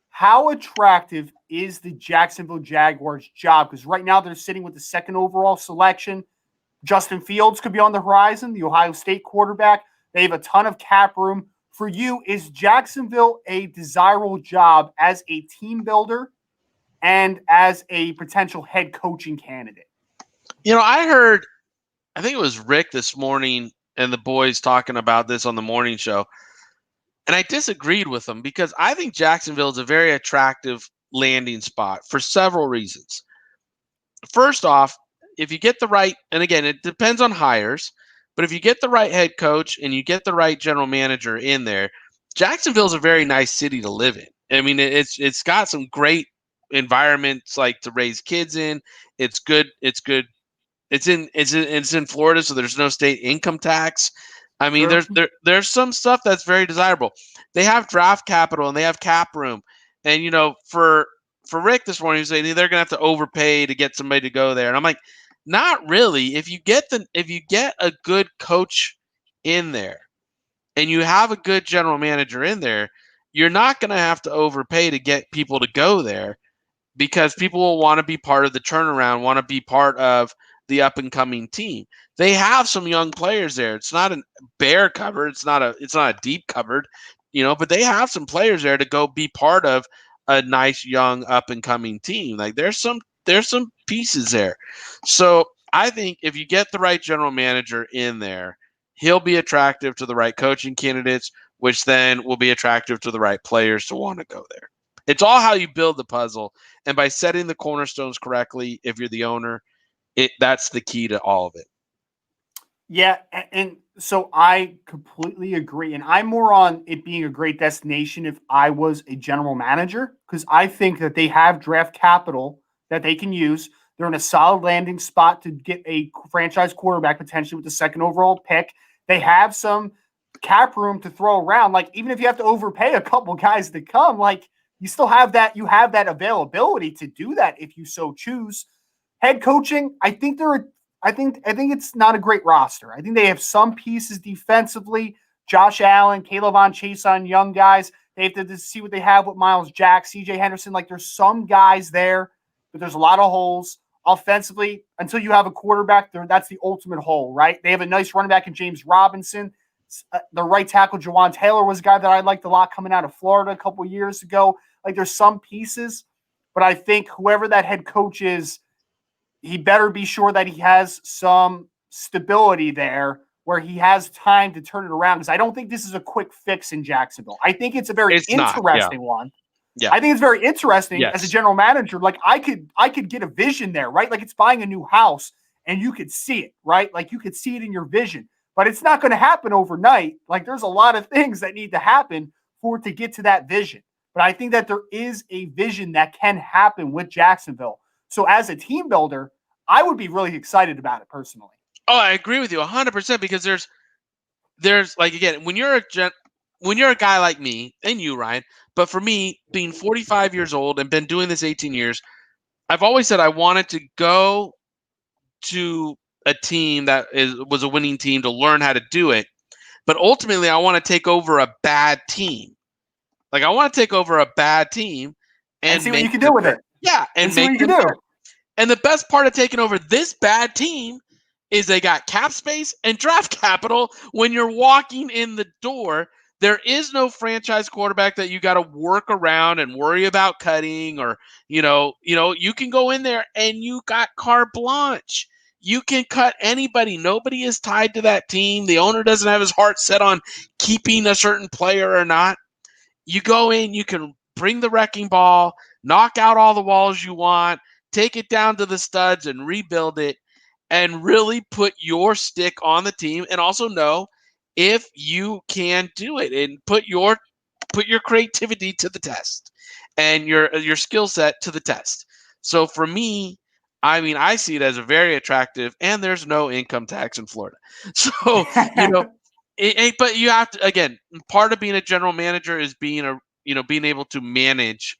how attractive is the Jacksonville Jaguars job? Because right now they're sitting with the second overall selection. Justin Fields could be on the horizon, the Ohio State quarterback. They have a ton of cap room. For you, is Jacksonville a desirable job as a team builder and as a potential head coaching candidate? I think it was Rick this morning and the boys talking about this on the morning show. And I disagreed with them because I think Jacksonville is a very attractive landing spot for several reasons. First off, if you get the right, and again, it depends on hires, but if you get the right head coach and you get the right general manager in there, Jacksonville is a very nice city to live in. I mean, it's got some great environments like to raise kids in. It's good. It's good. It's in Florida, so there's no state income tax. I mean, Sure. there's some stuff that's very desirable. They have draft capital and they have cap room, and for Rick this morning, he was saying they're gonna have to overpay to get somebody to go there, and I'm like, not really. If you get a good coach in there, and you have a good general manager in there, you're not gonna have to overpay to get people to go there because people will want to be part of the turnaround, want to be part of the up and coming team. They have some young players there. It's not a bare cupboard. It's not a deep cupboard, but they have some players there to go be part of a nice young up and coming team. Like there's some pieces there. So I think if you get the right general manager in there, he'll be attractive to the right coaching candidates, which then will be attractive to the right players to want to go there. It's all how you build the puzzle. And by setting the cornerstones correctly, if you're the owner, that's the key to all of it. Yeah, and so I completely agree. And I'm more on it being a great destination if I was a general manager, because I think that they have draft capital that they can use. They're in a solid landing spot to get a franchise quarterback potentially with the second overall pick. They have some cap room to throw around. Like, even if you have to overpay a couple guys to come, like, you still have that. You have that availability to do that if you so choose. Head coaching, I think it's not a great roster. I think they have some pieces defensively. Josh Allen, Caleb on Chase on young guys. They have to see what they have with Miles Jack, CJ Henderson. Like, there's some guys there, but there's a lot of holes. Offensively, until you have a quarterback there, that's the ultimate hole, right? They have a nice running back in James Robinson. The right tackle, Jawan Taylor, was a guy that I liked a lot coming out of Florida a couple years ago. Like, there's some pieces, but I think whoever that head coach is, he better be sure that he has some stability there where he has time to turn it around, because I don't think this is a quick fix in Jacksonville. I think it's a very interesting one. Yeah. I think it's very interesting Yes. as a general manager. Like, I could get a vision there, right? Like, it's buying a new house and you could see it, right? Like, you could see it in your vision, but it's not going to happen overnight. Like, there's a lot of things that need to happen for it to get to that vision. But I think that there is a vision that can happen with Jacksonville. So as a team builder, I would be really excited about it personally. Oh, I agree with you 100% because there's like, again, when you're when you're a guy like me and you, Ryan, but for me, being 45 years old and been doing this 18 years, I've always said I wanted to go to a team that was a winning team to learn how to do it. But ultimately, I want to take over a bad team. Like I want to take over a bad team and and see what you make can do them with better. it. Yeah, And and see what make you can them do. better. And the best part of taking over this bad team is they got cap space and draft capital when you're walking in the door. There is no franchise quarterback that you got to work around and worry about cutting or, you can go in there and you got carte blanche. You can cut anybody. Nobody is tied to that team. The owner doesn't have his heart set on keeping a certain player or not. You go in, you can bring the wrecking ball, knock out all the walls you want, take it down to the studs and rebuild it and really put your stick on the team and also know if you can do it and put your creativity to the test and your skill set to the test. So for me, I mean, I see it as a very attractive, and there's no income tax in Florida. So, you know, but you have to, again, part of being a general manager is being able to manage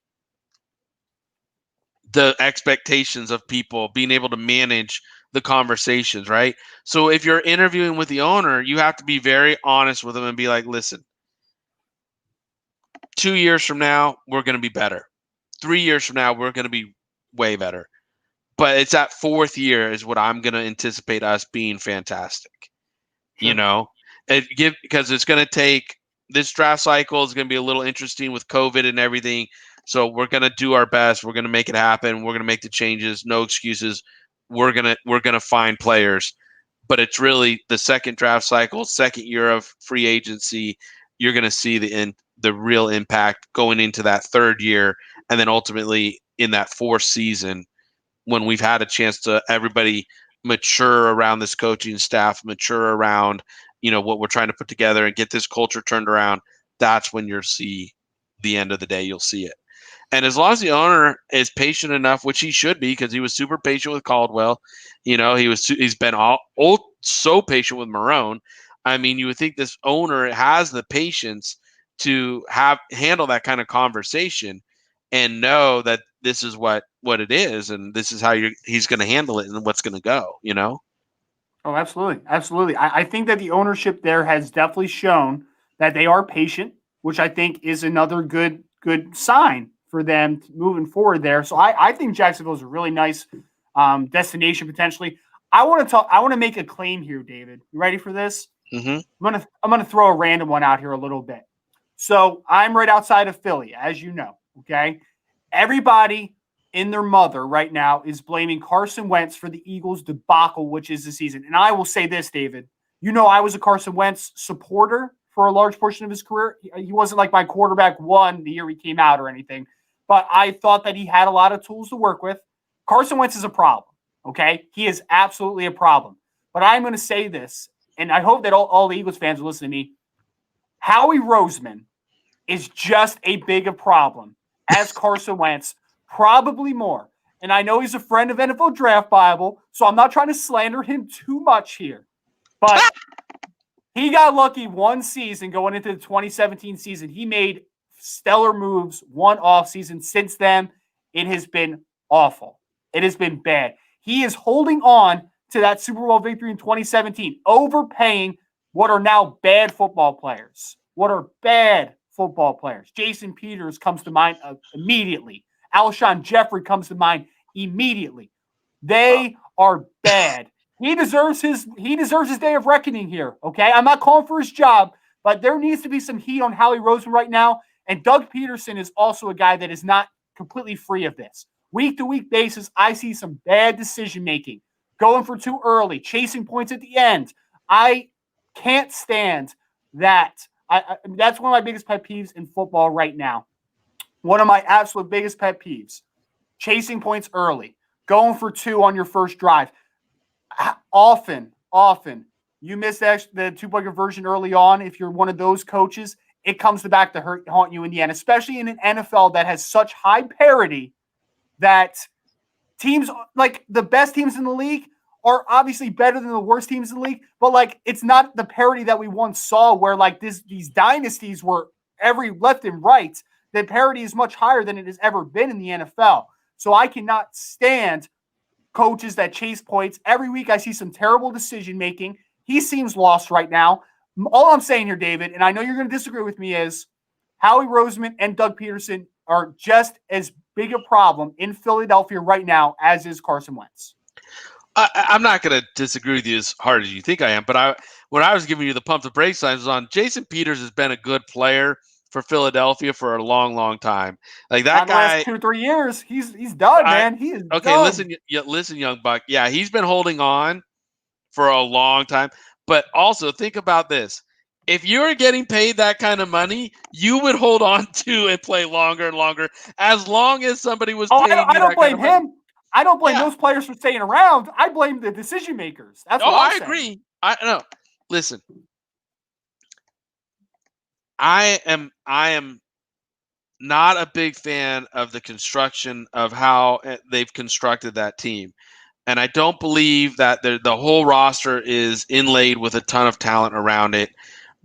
the expectations of people, being able to manage the conversations, right? So if you're interviewing with the owner, you have to be very honest with them and be like, listen, 2 years from now, we're going to be better. 3 years from now, we're going to be way better. But it's that fourth year is what I'm going to anticipate us being fantastic. You Sure. know, because it's going to take this draft cycle is going to be a little interesting with COVID and everything. So we're going to do our best. We're going to make it happen. We're going to make the changes. No excuses. We're going to find players. But it's really the second draft cycle, second year of free agency. You're going to see the real impact going into that third year, and then ultimately in that fourth season when we've had a chance to everybody mature around this coaching staff, mature around, what we're trying to put together and get this culture turned around. That's when you'll see the end of the day. You'll see it. And as long as the owner is patient enough, which he should be, because he was super patient with Caldwell, he's been so patient with Marone. I mean, you would think this owner has the patience to handle that kind of conversation and know that this is what it is, and this is how he's going to handle it, and what's going to go. Oh, absolutely. Absolutely. I think that the ownership there has definitely shown that they are patient, which I think is another good sign for them moving forward there. So I think Jacksonville is a really nice destination potentially. I want to make a claim here, David. You ready for this? Hmm. I'm gonna throw a random one out here a little bit. So I'm right outside of Philly, as you know. Okay. Everybody in their mother right now is blaming Carson Wentz for the Eagles' debacle, which is the season. And I will say this, David. You know, I was a Carson Wentz supporter for a large portion of his career. He wasn't like my quarterback one the year he came out or anything, but I thought that he had a lot of tools to work with. Carson Wentz is a problem. Okay. He is absolutely a problem. But I'm going to say this, and I hope that all the Eagles fans will listen to me. Howie Roseman is just a big a problem as Carson Wentz, probably more. And I know he's a friend of NFL Draft Bible, so I'm not trying to slander him too much here. But he got lucky one season going into the 2017 season. He made stellar moves one off season. Since then, it has been awful. It has been bad. He is holding on to that Super Bowl victory in 2017, overpaying what are now bad football players. What are bad football players? Jason Peters comes to mind immediately. Alshon Jeffrey comes to mind immediately. They are bad. He deserves his day of reckoning here. Okay, I'm not calling for his job, but there needs to be some heat on Howie Roseman right now. And Doug Peterson is also a guy that is not completely free of this. Week to week basis, I see some bad decision making, going for too early, chasing points at the end. I can't stand that. That's one of my biggest pet peeves in football right now. One of my absolute biggest pet peeves: chasing points early, going for two on your first drive. Often, you miss the 2 point conversion early on. If you're one of those coaches, it comes back to haunt you in the end, especially in an NFL that has such high parity that teams like the best teams in the league are obviously better than the worst teams in the league, but like it's not the parity that we once saw where like these dynasties were every left and right. The parity is much higher than it has ever been in the NFL. So I cannot stand coaches that chase points. Every week I see some terrible decision making. He seems lost right now. All I'm saying here, David, and I know you're going to disagree with me, is Howie Roseman and Doug Peterson are just as big a problem in Philadelphia right now as is Carson Wentz. I'm not going to disagree with you as hard as you think I am, but when I was giving you the pump the brakes signs was on Jason Peters has been a good player for Philadelphia for a long, long time. Like that Not in the last guy, 2 or 3 years. He's done, man. He is okay, done. listen, young buck. Yeah, he's been holding on for a long time. But also think about this. If you're getting paid that kind of money, you would hold on to and play longer and longer as long as somebody was Oh, paying I you don't that kind blame of money. him. I don't blame Yeah. those players for staying around. I blame the decision makers. That's what Oh, I'm I saying. agree. I know. Listen, I am not a big fan of the construction of how they've constructed that team. And I don't believe that the whole roster is inlaid with a ton of talent around it.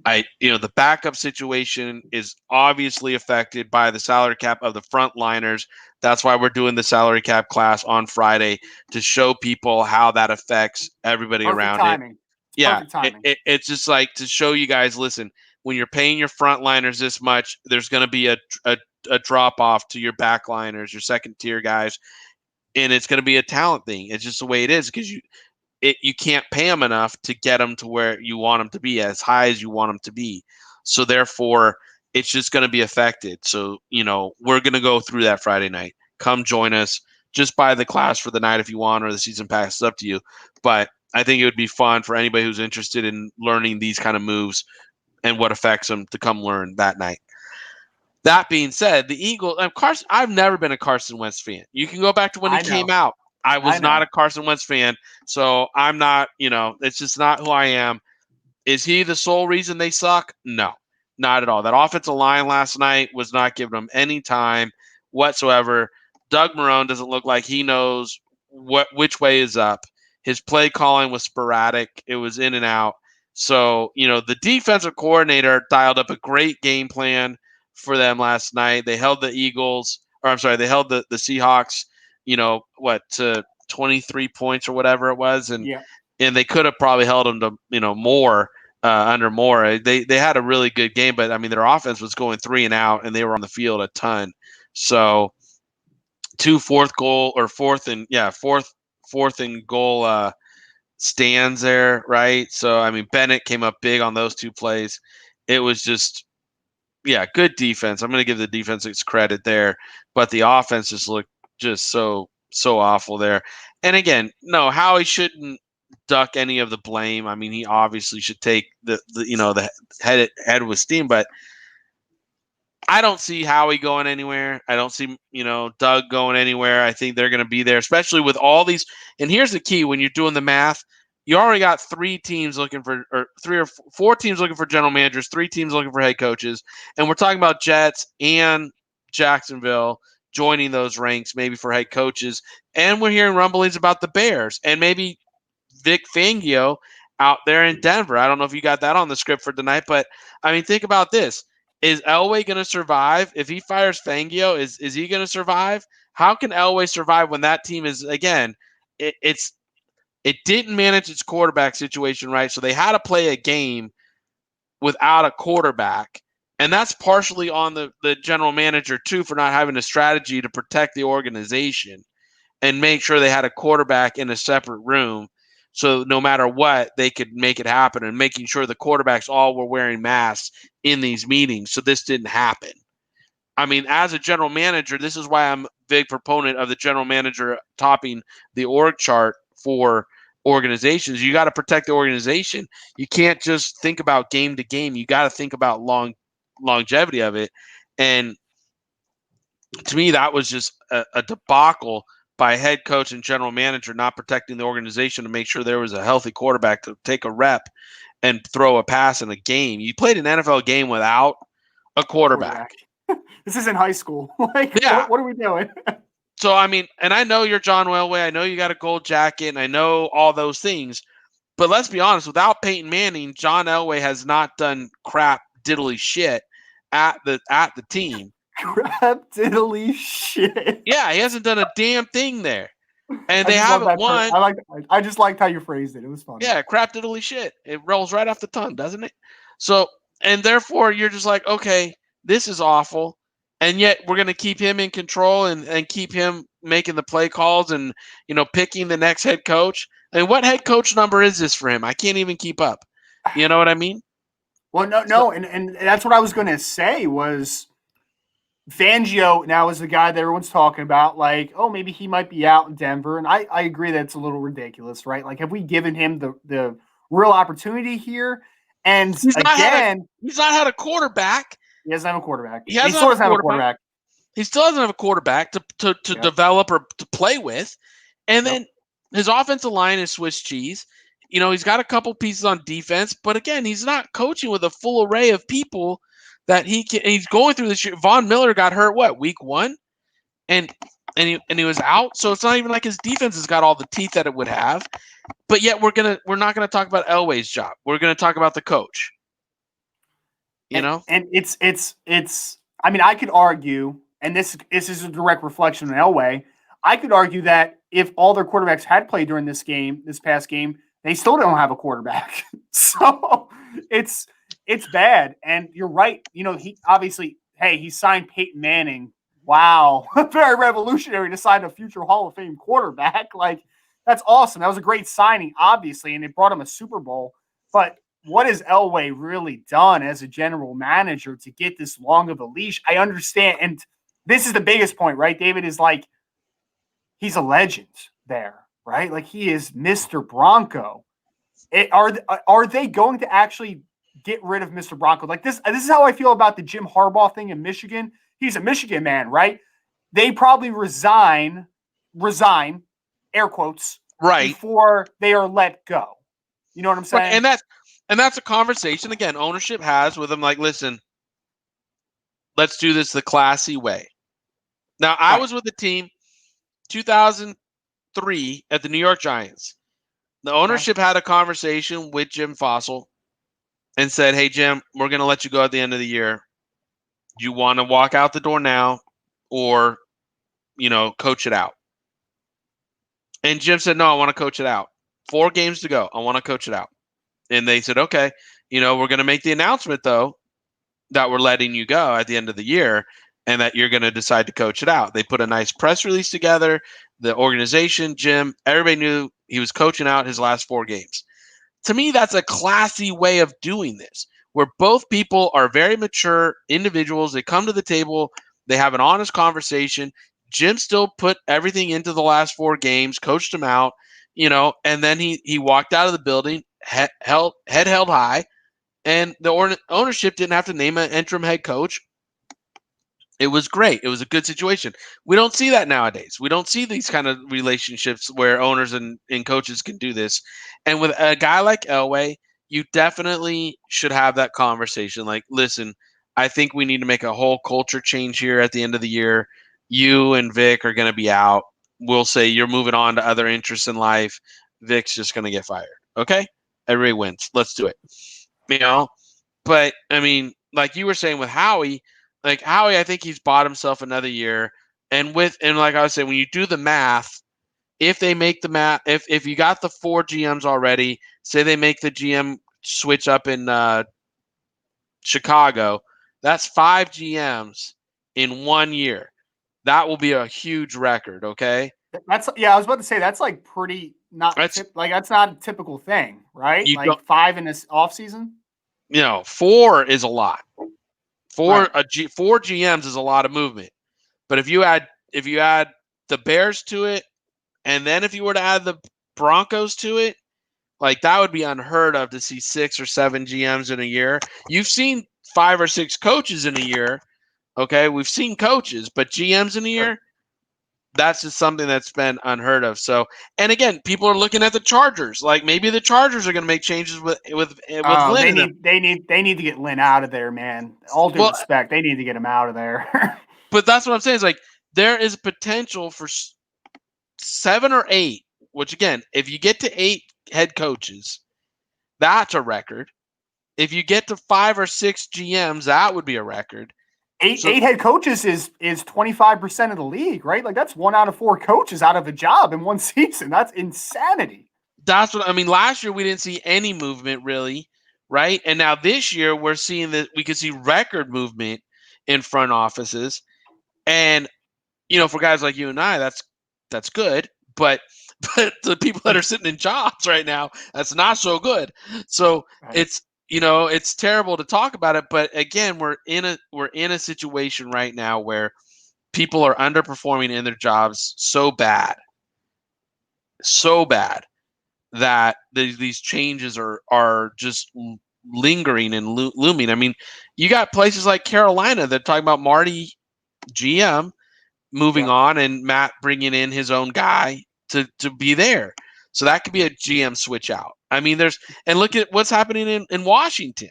The backup situation is obviously affected by the salary cap of the frontliners. That's why we're doing the salary cap class on Friday to show people how that affects everybody Perfect around it. timing. It's Yeah, perfect timing. it's just like to show you guys. Listen, when you're paying your frontliners this much, there's going to be a drop off to your backliners, your second tier guys, and it's going to be a talent thing. It's just the way it is because you can't pay them enough to get them to where you want them to be, as high as you want them to be. So therefore, it's just going to be affected. So we're going to go through that Friday night. Come join us. Just buy the class for the night if you want, or the season pass is up to you. But I think it would be fun for anybody who's interested in learning these kind of moves and what affects them to come learn that night. That being said, the Eagles, Carson, I've never been a Carson Wentz fan. You can go back to when he I came know. out. I I was not know. a Carson Wentz fan, so I'm not, it's just not who I am. Is he the sole reason they suck? No, not at all. That offensive line last night was not giving them any time whatsoever. Doug Marrone doesn't look like he knows which way is up. His play calling was sporadic. It was in and out. So, the defensive coordinator dialed up a great game plan for them last night. They held the Eagles, or I'm sorry, they held the Seahawks, to 23 points or whatever it was. Yeah. And they could have probably held them to, more under Moore. They had a really good game, but I mean, their offense was going 3 and out and they were on the field a ton. So, fourth and goal stands there, right? So I mean, Bennett came up big on those 2 plays. It was just, yeah, good defense. I'm going to give the defense its credit there, but the offense just looked just so awful there. And again, no, Howie shouldn't duck any of the blame. I mean, he obviously should take the head with steam, but I don't see Howie going anywhere. I don't see, Doug going anywhere. I think they're going to be there, especially with all these. And here's the key: when you're doing the math, you already got 3 teams looking for, or 3 or 4 teams looking for general managers, 3 teams looking for head coaches, and we're talking about Jets and Jacksonville joining those ranks, maybe for head coaches. And we're hearing rumblings about the Bears and maybe Vic Fangio out there in Denver. I don't know if you got that on the script for tonight, but I mean, think about this. Is Elway going to survive? If he fires Fangio, is he going to survive? How can Elway survive when that team is, again, it didn't manage its quarterback situation right, so they had to play a game without a quarterback. And that's partially on the general manager, too, for not having a strategy to protect the organization and make sure they had a quarterback in a separate room. So no matter what, they could make it happen, and making sure the quarterbacks all were wearing masks in these meetings. So this didn't happen. I mean, as a general manager, this is why I'm a big proponent of the general manager topping the org chart for organizations. You got to protect the organization. You can't just think about game to game. You got to think about longevity of it. And to me, that was just a debacle by head coach and general manager not protecting the organization to make sure there was a healthy quarterback to take a rep and throw a pass in a game. You played an NFL game without a quarterback. This isn't high school. Like, Yeah. what are we doing? So, I mean, and I know you're John Elway. I know you got a gold jacket, and I know all those things. But let's be honest, without Peyton Manning, John Elway has not done crap diddly shit at the team. Crap diddly shit. Yeah, he hasn't done a damn thing there. And I they just love haven't that. won. I just liked how you phrased it. It was funny. Yeah, crap diddly shit. It rolls right off the tongue, doesn't it? So, and therefore you're just like, okay, this is awful. And yet we're going to keep him in control and keep him making the play calls and, picking the next head coach. And what head coach number is this for him? I can't even keep up. You know what I mean? Well, So, no, and that's what I was going to say was Fangio now is the guy that everyone's talking about. Like, oh, maybe he might be out in Denver, and I agree that it's a little ridiculous, right? Like, have we given him the real opportunity here? And again, he's not had a quarterback. he doesn't have a quarterback. He He hasn't still had a doesn't have a quarterback. quarterback. He still doesn't have a quarterback to Yep. develop or to play with. And then his offensive line is Swiss cheese. He's got a couple pieces on defense, but again, he's not coaching with a full array of people that he's going through this year. Von Miller got hurt week 1? And he was out, so it's not even like his defense has got all the teeth that it would have. But yet we're not gonna talk about Elway's job. We're gonna talk about the coach. And it's I mean, I could argue, and this is a direct reflection on Elway. I could argue that if all their quarterbacks had played during this past game, they still don't have a quarterback. So it's bad. And you're right. He obviously, hey, he signed Peyton Manning. Wow. Very revolutionary to sign a future Hall of Fame quarterback. Like, that's awesome. That was a great signing, obviously, and it brought him a Super Bowl. But what has Elway really done as a general manager to get this long of a leash? I understand. And this is the biggest point, right? David is like, he's a legend there, right? Like, he is Mr. Bronco. Are they going to actually get rid of Mr. Bronco? Like this is how I feel about the Jim Harbaugh thing in Michigan. He's a Michigan man, right? They probably resign, air quotes, right before they are let go. You know what I'm saying? Right, and that's a conversation again ownership has with them. Like, listen, let's do this the classy way. Now, I was with the team 2003 at the New York Giants. The ownership had a conversation with Jim Fossil and said, hey, Jim, we're going to let you go at the end of the year. Do you want to walk out the door now or, coach it out? And Jim said, no, I want to coach it out. 4 games to go. I want to coach it out. And they said, okay, we're going to make the announcement, though, that we're letting you go at the end of the year and that you're going to decide to coach it out. They put a nice press release together. The organization, Jim, everybody knew he was coaching out his last 4 games. To me, that's a classy way of doing this, where both people are very mature individuals. They come to the table. They have an honest conversation. Jim still put everything into the last 4 games, coached him out, and then he walked out of the building, head held high, and the ownership didn't have to name an interim head coach. It was great. It was a good situation. We don't see that nowadays. We don't see these kind of relationships where owners and coaches can do this. And with a guy like Elway, you definitely should have that conversation. Like, listen, I think we need to make a whole culture change here at the end of the year. You and Vic are going to be out. We'll say you're moving on to other interests in life. Vic's just going to get fired. Okay? Everybody wins. Let's do it. But I mean, like you were saying with Howie, I think he's bought himself another year. And like I was saying, when you do the math, if they make the math, if you got the 4 GMs already, say they make the GM switch up in Chicago, that's 5 GMs in 1 year. That will be a huge record. Okay. I was about to say that's like pretty that's not a typical thing, right? Like 5 in this offseason. 4 is a lot. 4 GMs is a lot of movement. But if you add the Bears to it, and then if you were to add the Broncos to it, like that would be unheard of to see 6 or 7 GMs in a year. You've seen 5 or 6 coaches in a year. Okay, we've seen coaches, but GMs in a year, that's just something that's been unheard of. So, and again, people are looking at the Chargers. Like maybe the Chargers are going to make changes with Lynn. They need to get Lynn out of there, man. All due respect, they need to get him out of there. But that's what I'm saying is like there is potential for 7 or 8, which again, if you get to 8 head coaches, that's a record. If you get to 5 or 6 GMs, that would be a record. So Eight head coaches is 25% of the league, right? Like that's 1 out of 4 coaches out of a job in one season. That's insanity. that's what I mean. Last year we didn't see any movement really, right? And now this year we're seeing that we could see record movement in front offices. And for guys like you and I, that's good. But but the people that are sitting in jobs right now, that's not so good. So Right. it's terrible to talk about it. But again, we're in a situation right now where people are underperforming in their jobs so bad that these changes are just lingering and looming. I mean, you got places like Carolina that are talking about Marty GM moving Yeah. on and Matt bringing in his own guy to be there. So that could be a GM switch out. I mean, and look at what's happening in Washington.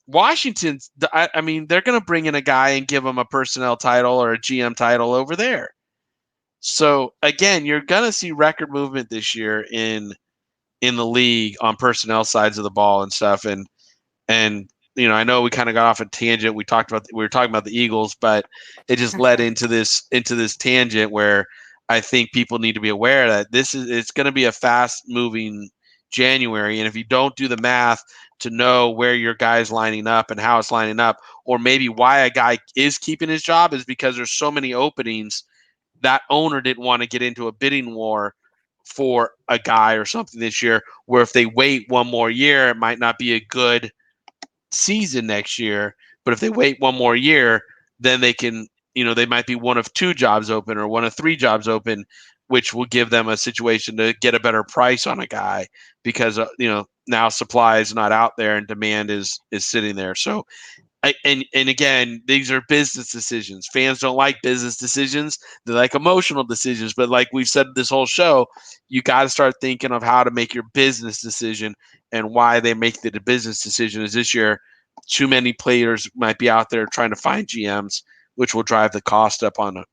Washington's, I mean, they're going to bring in a guy and give him a personnel title or a GM title over there. So again, you're going to see record movement this year in the league on personnel sides of the ball and stuff. And I know we kind of got off a tangent. We were talking about the Eagles, but it just led into this tangent where I think people need to be aware that it's going to be a fast moving January. And if you don't do the math to know where your guy's lining up and how it's lining up, or maybe why a guy is keeping his job is because there's so many openings that owner didn't want to get into a bidding war for a guy or something this year, where if they wait one more year, it might not be a good season next year. But if they wait one more year, then they can, they might be one of 2 jobs open or one of 3 jobs open, which will give them a situation to get a better price on a guy because, now supply is not out there and demand is sitting there. So and again, these are business decisions. Fans don't like business decisions; they like emotional decisions. But like we've said this whole show, you got to start thinking of how to make your business decision and why they make the business decision. Is this year too many players might be out there trying to find GMs, which will drive the cost up on it.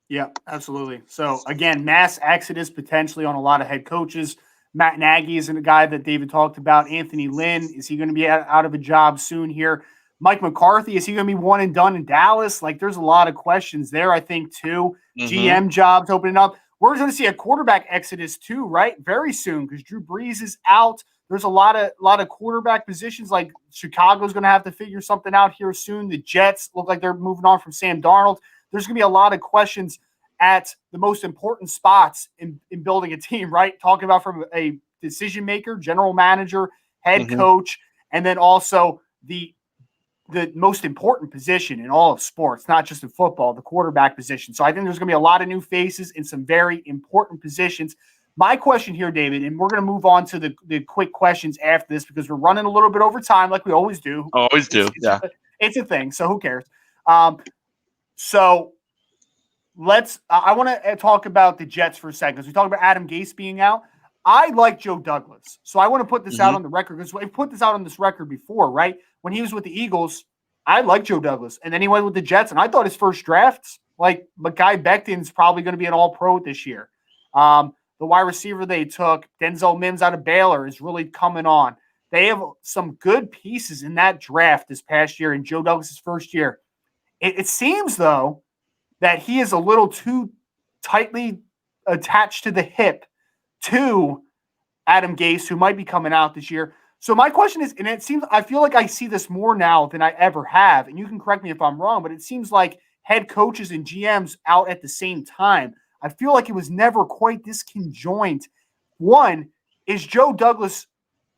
Yeah, absolutely. So again, mass exodus potentially on a lot of head coaches. Matt Nagy isn't a guy that David talked about. Anthony Lynn, is he going to be out of a job soon here? Mike McCarthy, is he going to be one and done in Dallas? Like, there's a lot of questions there, I think, too. Mm-hmm. GM jobs opening up. We're going to see a quarterback exodus, too, right? Very soon, because Drew Brees is out. There's a lot of quarterback positions. Like, Chicago's going to have to figure something out here soon. The Jets look like they're moving on from Sam Darnold. There's going to be a lot of questions at the most important spots in building a team, right? Talking about from a decision maker, general manager, head Mm-hmm. coach, and then also the most important position in all of sports, not just in football, the quarterback position. So I think there's going to be a lot of new faces in some very important positions. My question here, David, and we're going to move on to the quick questions after this because we're running a little bit over time like we always do. Always do, yeah. It's a thing, so who cares? So I want to talk about the Jets for a second because we talked about Adam Gase being out. I like Joe Douglas. So I want to put this out on the record because we've put this out on this record before, right? When he was with the Eagles, I like Joe Douglas. And then he went with the Jets, and I thought his first drafts, like Mekhi Becton's probably going to be an all-pro this year. The wide receiver they took, Denzel Mims out of Baylor, is really coming on. They have some good pieces in that draft this past year in Joe Douglas' first year. It seems, though, that he is a little too tightly attached to the hip to Adam Gase, who might be coming out this year. So my question is, and I feel like I see this more now than I ever have, and you can correct me if I'm wrong, but it seems like head coaches and GMs out at the same time. I feel like it was never quite this conjoined. One, is Joe Douglas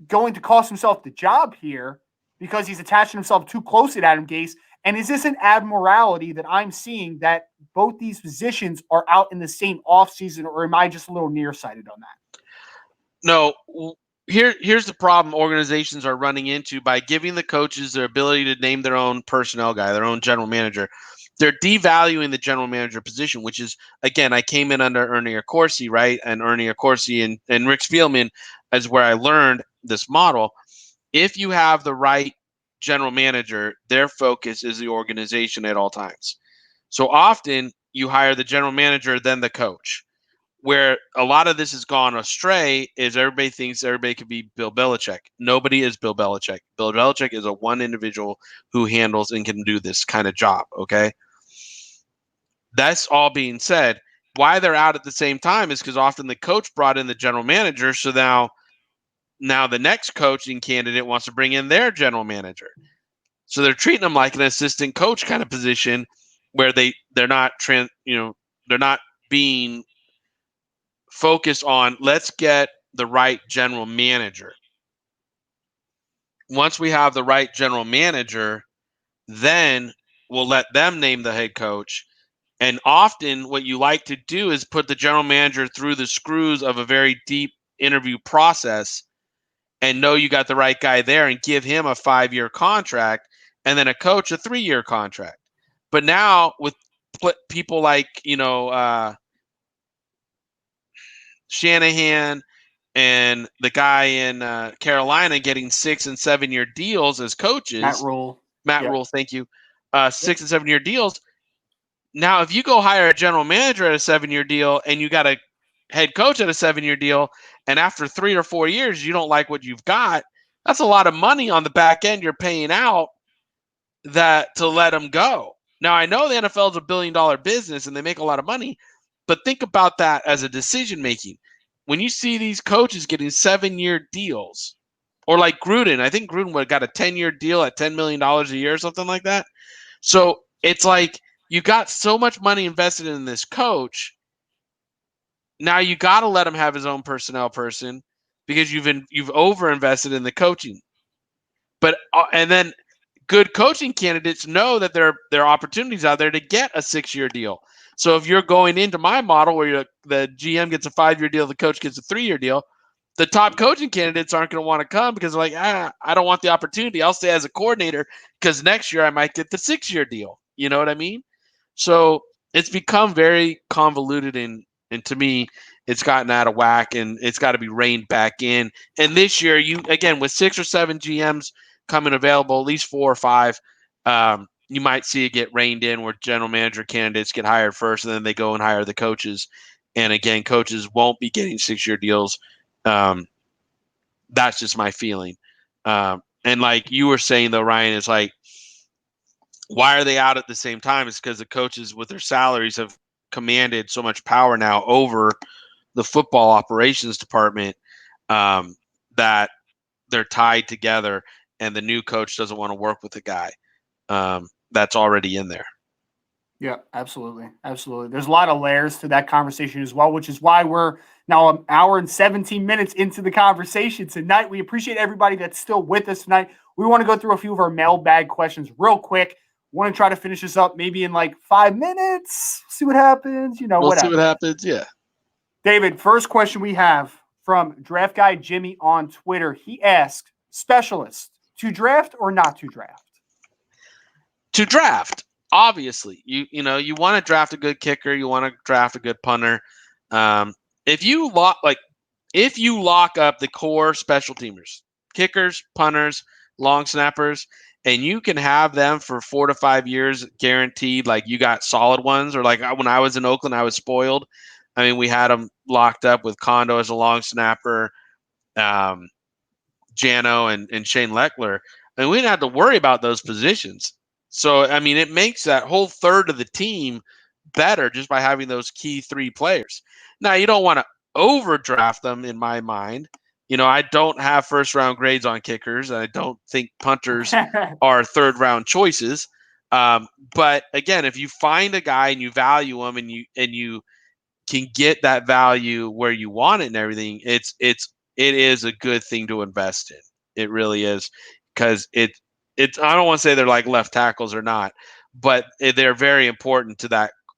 going to cost himself the job here because he's attaching himself too closely to Adam Gase? And is this an abnormality that I'm seeing that both these positions are out in the same offseason, or am I just a little nearsighted on that? No, here's the problem organizations are running into by giving the coaches their ability to name their own personnel guy, their own general manager. They're devaluing the general manager position, which is, again, I came in under Ernie Accorsi, right? And Ernie Accorsi and Rick Spielman is where I learned this model. If you have the right general manager, their focus is the organization at all times. So often you hire the general manager, then the coach. Where a lot of this has gone astray is everybody thinks everybody could be Bill Belichick. Nobody is Bill Belichick. Bill Belichick is a one individual who handles and can do this kind of job. Okay. That's all being said. Why they're out at the same time is because often the coach brought in the general manager. So now the next coaching candidate wants to bring in their general manager. So they're treating them like an assistant coach kind of position where they're not they're not being focused on let's get the right general manager. Once we have the right general manager, then we'll let them name the head coach. And often what you like to do is put the general manager through the screws of a very deep interview process and know you got the right guy there and give him a 5-year contract and then a coach a 3-year contract. But now with people like, Shanahan and the guy in Carolina getting 6 and 7-year deals as Matt coaches, Rule. Matt Yep. Rule, thank you, 6 and 7-year deals. Now, if you go hire a general manager at a 7-year deal and you got a head coach at a 7-year deal, and after 3 or 4 years you don't like what you've got, that's a lot of money on the back end you're paying out that to let them go. Now, I know the NFL is a billion-dollar business and they make a lot of money, but think about that as a decision making. When you see these coaches getting 7-year deals, or like Gruden, I think Gruden would have got a 10-year deal at $10 million a year or something like that. So it's like you got so much money invested in this coach. Now you got to let him have his own personnel person because you've over invested in the coaching. But and then good coaching candidates know that there are opportunities out there to get a 6-year deal. So if you're going into my model where the GM gets a 5-year deal, the coach gets a 3-year deal, the top coaching candidates aren't going to want to come because they're like, I don't want the opportunity. I'll stay as a coordinator because next year I might get the 6-year deal. You know what I mean? So it's become very convoluted and to me, it's gotten out of whack and it's got to be reined back in. And this year, you again with 6 or 7 GMs coming available, at least 4 or 5, you might see it get reined in where general manager candidates get hired first, and then they go and hire the coaches. And again, coaches won't be getting 6-year deals. That's just my feeling. And like you were saying, though, Ryan, is like, why are they out at the same time? It's because the coaches with their salaries have commanded so much power now over the football operations department that they're tied together, and the new coach doesn't want to work with the guy that's already in there. Yeah, absolutely. Absolutely. There's a lot of layers to that conversation as well, which is why we're now an hour and 17 minutes into the conversation tonight. We appreciate everybody that's still with us tonight. We want to go through a few of our mailbag questions real quick. Want to try to finish this up maybe in like 5 minutes. See what happens, We'll whatever. see what happens. Yeah. David, first question we have from Draft Guy Jimmy on Twitter. He asked, specialist, to draft or not to draft? To draft, obviously. You want to draft a good kicker, you want to draft a good punter. If you lock up the core special teamers, kickers, punters, long snappers, and you can have them for 4 to 5 years guaranteed, like you got solid ones, or like when I was in Oakland, I was spoiled. I mean, we had them locked up with Kondo as a long snapper, Jano and Shane Leckler. And we didn't have to worry about those positions. So, I mean, it makes that whole third of the team better just by having those key 3 players. Now, you don't want to overdraft them, in my mind. I don't have first-round grades on kickers. I don't think punters are third-round choices. But again, if you find a guy and you value him and you can get that value where you want it and everything, it is a good thing to invest in. It really is, because it's I don't want to say they're like left tackles or not, but they're very important to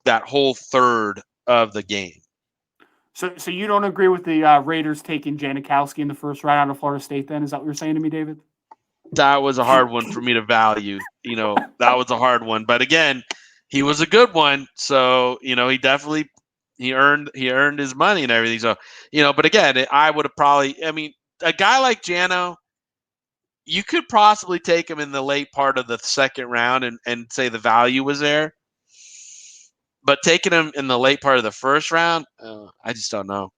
that whole third of the game. So you don't agree with the Raiders taking Janikowski in the first round out of Florida State then? Is that what you're saying to me, David? That was a hard one for me to value. That was a hard one. But again, he was a good one. So, he definitely he earned his money and everything. So, but again, I would have probably, I mean, a guy like Jano, you could possibly take him in the late part of the second round and say the value was there. But taking him in the late part of the first round, I just don't know.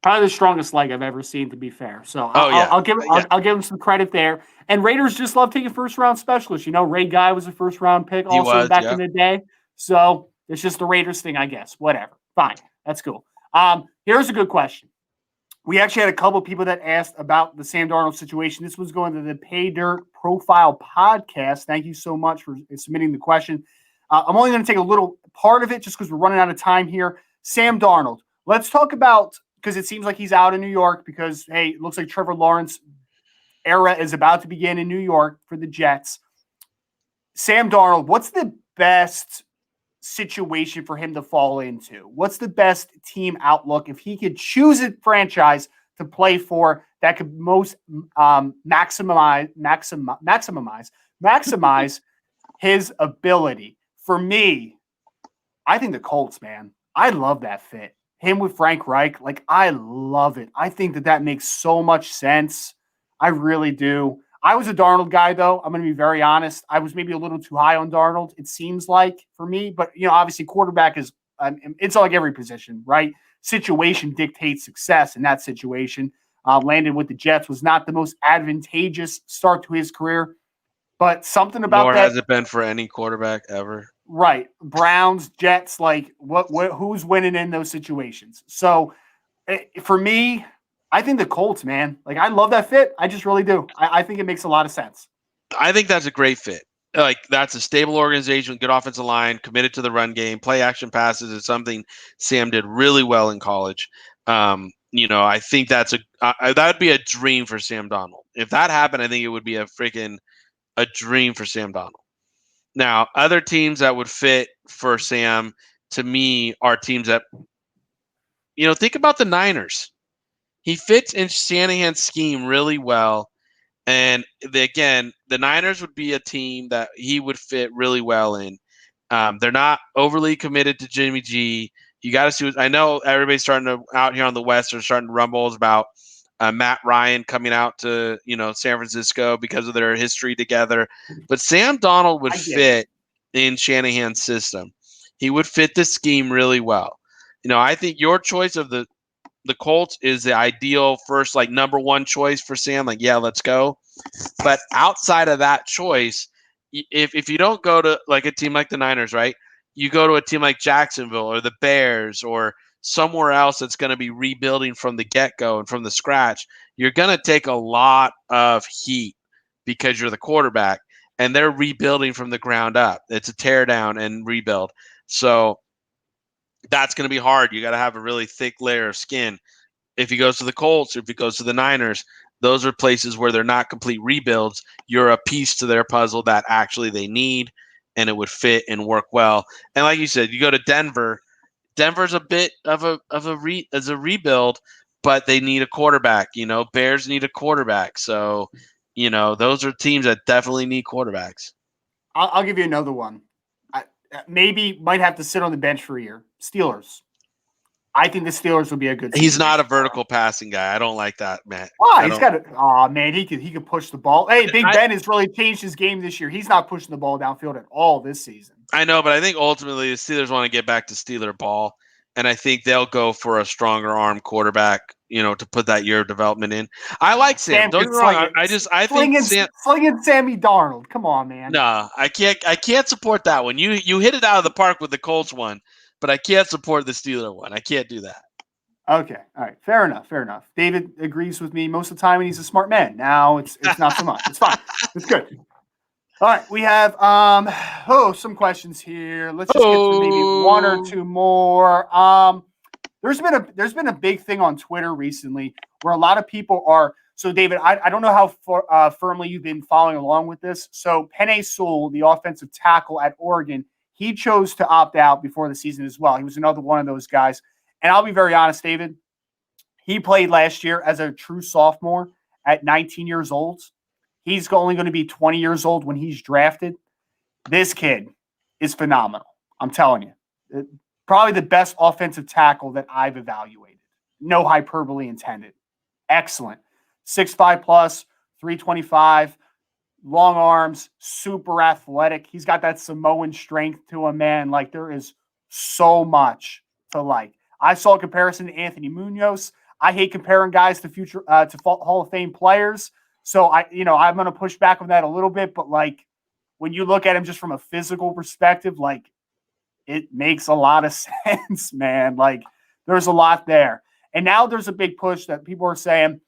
Probably the strongest leg I've ever seen, to be fair. So Oh yeah, yeah. I'll give him some credit there. And Raiders just love taking first round specialists. Ray Guy was a first round pick He also was, back yeah. in the day. So it's just the Raiders thing, I guess. Whatever. Fine. That's cool. Here's a good question. We actually had a couple of people that asked about the Sam Darnold situation. This was going to the Pay Dirt Profile podcast. Thank you so much for submitting the question. I'm only going to take a little part of it just because we're running out of time here. Sam Darnold. Let's talk about, because it seems like he's out in New York because, hey, it looks like Trevor Lawrence era is about to begin in New York for the Jets. Sam Darnold, what's the best situation for him to fall into? What's the best team outlook if he could choose a franchise to play for that could most maximize his ability? For me, I think the Colts, man. I love that fit. Him with Frank Reich, I love it. I think that makes so much sense. I really do. I was a Darnold guy, though. I'm going to be very honest. I was maybe a little too high on Darnold, it seems like, for me. But, obviously quarterback is it's like every position, right? Situation dictates success in that situation. Landed with the Jets was not the most advantageous start to his career. But something about Nor that. has it been for any quarterback ever. Right. Browns, Jets, who's winning in those situations? So for me, I think the Colts, man. I love that fit. I just really do. I think it makes a lot of sense. I think that's a great fit. That's a stable organization, good offensive line, committed to the run game, play action passes is something Sam did really well in college. I think that would be a dream for Sam Darnold. If that happened, I think it would be a dream for Sam Darnold. Now, other teams that would fit for Sam, to me, are teams that, think about the Niners. He fits in Shanahan's scheme really well. And the Niners would be a team that he would fit really well in. They're not overly committed to Jimmy G. You got to see. I know everybody's starting to out here on the West are starting to rumbles about Matt Ryan coming out to San Francisco because of their history together. But Sam Darnold would fit in Shanahan's system. He would fit the scheme really well. I think your choice of the Colts is the ideal first, number one choice for Sam. Yeah, let's go. But outside of that choice, if you don't go to a team like the Niners, right? You go to a team like Jacksonville or the Bears or somewhere else that's going to be rebuilding from the get-go and from the scratch, you're going to take a lot of heat because you're the quarterback, and they're rebuilding from the ground up. It's a tear down and rebuild. So that's going to be hard. You got to have a really thick layer of skin. If he goes to the Colts, if he goes to the Niners, those are places where they're not complete rebuilds. You're a piece to their puzzle that actually they need, and it would fit and work well. And like you said, you go to Denver. Denver's a bit of a rebuild, but they need a quarterback. Bears need a quarterback. So, those are teams that definitely need quarterbacks. I'll give you another one. Maybe might have to sit on the bench for a year. Steelers. I think the Steelers will be a good. He's not a vertical passing guy. I don't like that, man. Why? He's got. Oh man, he could push the ball. Hey, Big Ben has really changed his game this year. He's not pushing the ball downfield at all this season. I know, but I think ultimately the Steelers want to get back to Steeler ball, and I think they'll go for a stronger arm quarterback, to put that year of development in. I like Sam. Don't get me wrong. I think slinging Sammy Darnold. Come on, man. No, I can't support that one. You hit it out of the park with the Colts one, but I can't support the Steeler one. I can't do that. Okay. All right. Fair enough. David agrees with me most of the time, and he's a smart man. Now it's not so much. It's fine. It's good. All right. We have some questions here. Let's just get to maybe one or two more. There's been a big thing on Twitter recently where a lot of people are. So, David, I don't know how firmly you've been following along with this. So, Penei Sewell, the offensive tackle at Oregon, he chose to opt out before the season as well. He was another one of those guys. And I'll be very honest, David, he played last year as a true sophomore at 19 years old. He's only going to be 20 years old when he's drafted. This kid is phenomenal. I'm telling you. Probably the best offensive tackle that I've evaluated. No hyperbole intended. Excellent. 6'5 plus, 325, long arms, super athletic. He's got that Samoan strength to him, man. There is so much to like. I saw a comparison to Anthony Munoz. I hate comparing guys to future to Hall of Fame players. So I'm going to push back on that a little bit. But like when you look at him just from a physical perspective, like it makes a lot of sense, man. Like there's a lot there. And now there's a big push that people are saying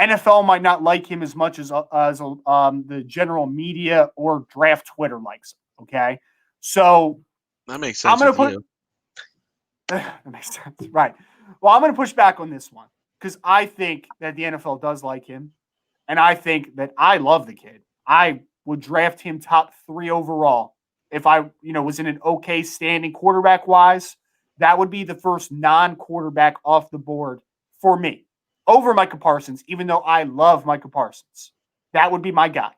NFL might not like him as much as the general media or draft Twitter likes him. Okay, so That makes I'm sense going with to put you. that makes sense, right? Well, I'm going to push back on this one because I think that the NFL does like him, and I think that I love the kid. I would draft him top 3 overall if I was in an okay standing quarterback wise. That would be the first non-quarterback off the board for me over Micah Parsons, even though I love Micah Parsons. That would be my guy.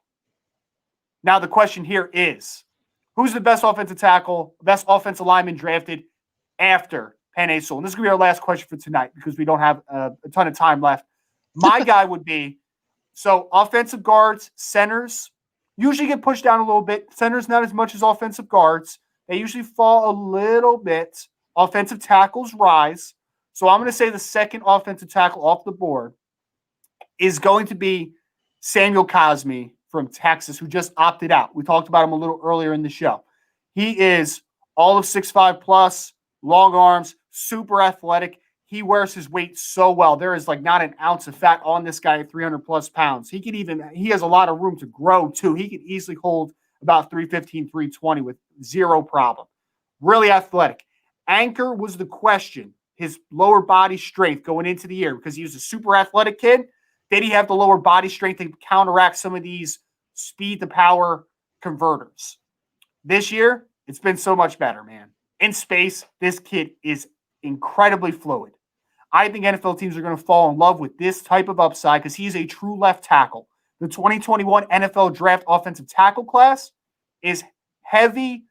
Now, the question here is, who's the best offensive tackle, best offensive lineman drafted after Penei Sewell? And this is going to be our last question for tonight because we don't have a ton of time left. My guy would be, so offensive guards, centers usually get pushed down a little bit. Centers not as much as offensive guards. They usually fall a little bit. Offensive tackles rise. So I'm going to say the second offensive tackle off the board is going to be Samuel Cosmi from Texas, who just opted out. We talked about him a little earlier in the show. He is all of 6'5 plus, long arms, super athletic. He wears his weight so well. There is like not an ounce of fat on this guy at 300 plus pounds. He has a lot of room to grow too. He could easily hold about 315, 320 with zero problem. Really athletic. Anchor was the question, his lower body strength going into the year because he was a super athletic kid. Did he have the lower body strength to counteract some of these speed to power converters? This year, it's been so much better, man. In space, this kid is incredibly fluid. I think NFL teams are going to fall in love with this type of upside because he's a true left tackle. The 2021 NFL draft offensive tackle class is heavy.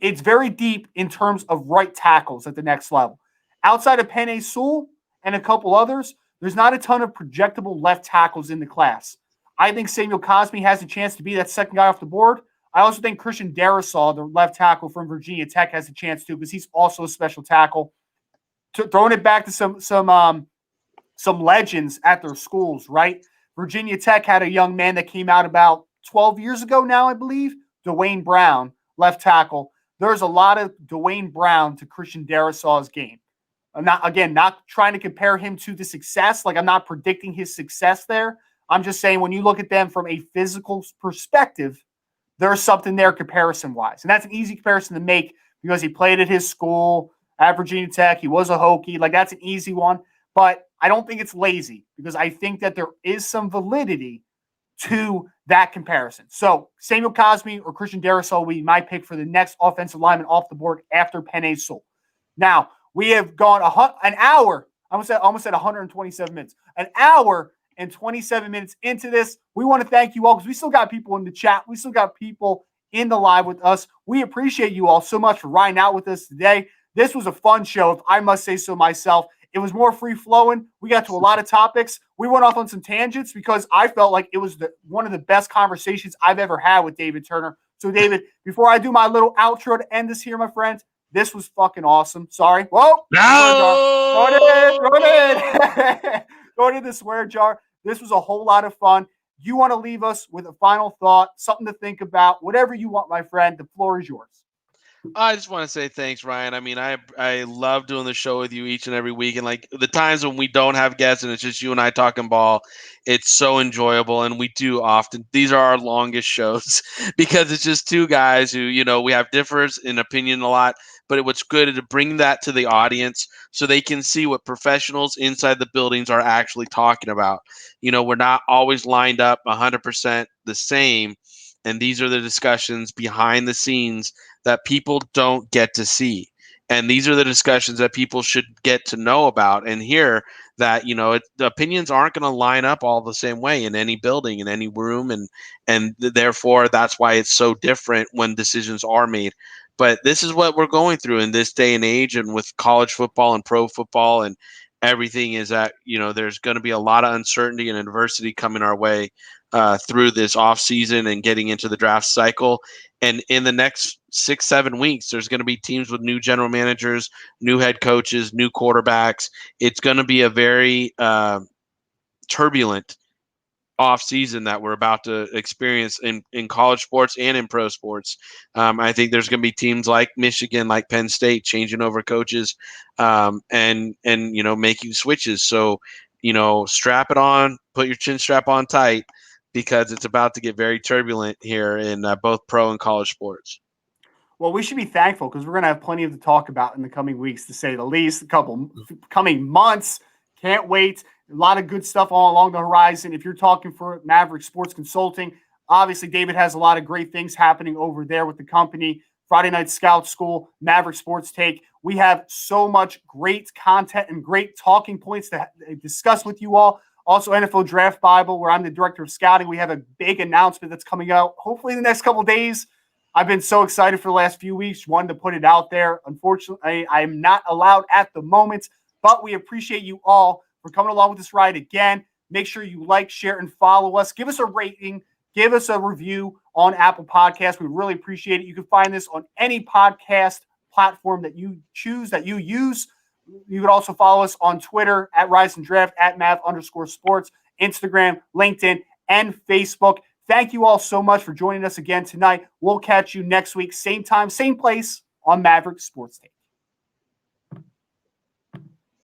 It's very deep in terms of right tackles at the next level. Outside of Penei Sewell and a couple others, there's not a ton of projectable left tackles in the class. I think Samuel Cosmi has a chance to be that second guy off the board. I also think Christian Darrisaw, the left tackle from Virginia Tech, has a chance too because he's also a special tackle. Throwing it back to some legends at their schools, right? Virginia Tech had a young man that came out about 12 years ago now, I believe, Dwayne Brown, left tackle. There's a lot of Dwayne Brown to Christian Darrisaw's game. I'm not trying to compare him to the success. Like I'm not predicting his success there. I'm just saying when you look at them from a physical perspective, there's something there comparison-wise. And that's an easy comparison to make because he played at his school at Virginia Tech. He was a Hokie. Like that's an easy one. But I don't think it's lazy because I think that there is some validity to that comparison. So Samuel Cosmi or Christian Darrisaw will be my pick for the next offensive lineman off the board after Penei Sewell. Now, we have gone an hour. I almost said 127 minutes. An hour and 27 minutes into this. We want to thank you all because we still got people in the chat. We still got people in the live with us. We appreciate you all so much for riding out with us today. This was a fun show, if I must say so myself. It was more free-flowing. We got to a lot of topics. We went off on some tangents because I felt like it was one of the best conversations I've ever had with David Turner. So, David, before I do my little outro to end this here, my friends, this was fucking awesome. Sorry. Whoa. No! Throw it in. Throw it in the swear jar. This was a whole lot of fun. You want to leave us with a final thought, something to think about, whatever you want, my friend. The floor is yours. I just want to say thanks, Ryan. I mean, I love doing the show with you each and every week, and like the times when we don't have guests and it's just you and I talking ball, it's so enjoyable. And we do often. These are our longest shows because it's just two guys who we have differs in opinion a lot, but what's good is to bring that to the audience so they can see what professionals inside the buildings are actually talking about. We're not always lined up 100% the same, and these are the discussions behind the scenes that people don't get to see. And these are the discussions that people should get to know about and hear that, the opinions aren't going to line up all the same way in any building, in any room. And therefore, that's why it's so different when decisions are made. But this is what we're going through in this day and age. And with college football and pro football and everything is that, there's going to be a lot of uncertainty and adversity coming our way through this off season and getting into the draft cycle. And in the next 6-7 weeks, there's going to be teams with new general managers, new head coaches, new quarterbacks. It's going to be a very turbulent off season that we're about to experience in college sports and in pro sports. I think there's going to be teams like Michigan, like Penn State, changing over coaches, and making switches. So strap it on, put your chin strap on tight, because it's about to get very turbulent here in both pro and college sports. Well, we should be thankful because we're going to have plenty to talk about in the coming weeks, to say the least. A couple coming months. Can't wait. A lot of good stuff all along the horizon. If you're talking for Maverick Sports Consulting, obviously David has a lot of great things happening over there with the company. Friday Night Scout School, Maverick Sports Take. We have so much great content and great talking points to discuss with you all. Also, NFL Draft Bible, where I'm the director of scouting. We have a big announcement that's coming out hopefully in the next couple of days. I've been so excited for the last few weeks, wanted to put it out there. Unfortunately, I am not allowed at the moment, but we appreciate you all for coming along with this ride again. Make sure you like, share, and follow us. Give us a rating. Give us a review on Apple Podcasts. We really appreciate it. You can find this on any podcast platform that you choose, that you use. You can also follow us on Twitter at Rise and Draft, at Mav_sports, Instagram, LinkedIn, and Facebook. Thank you all so much for joining us again tonight. We'll catch you next week, same time, same place on Maverick Sports Take.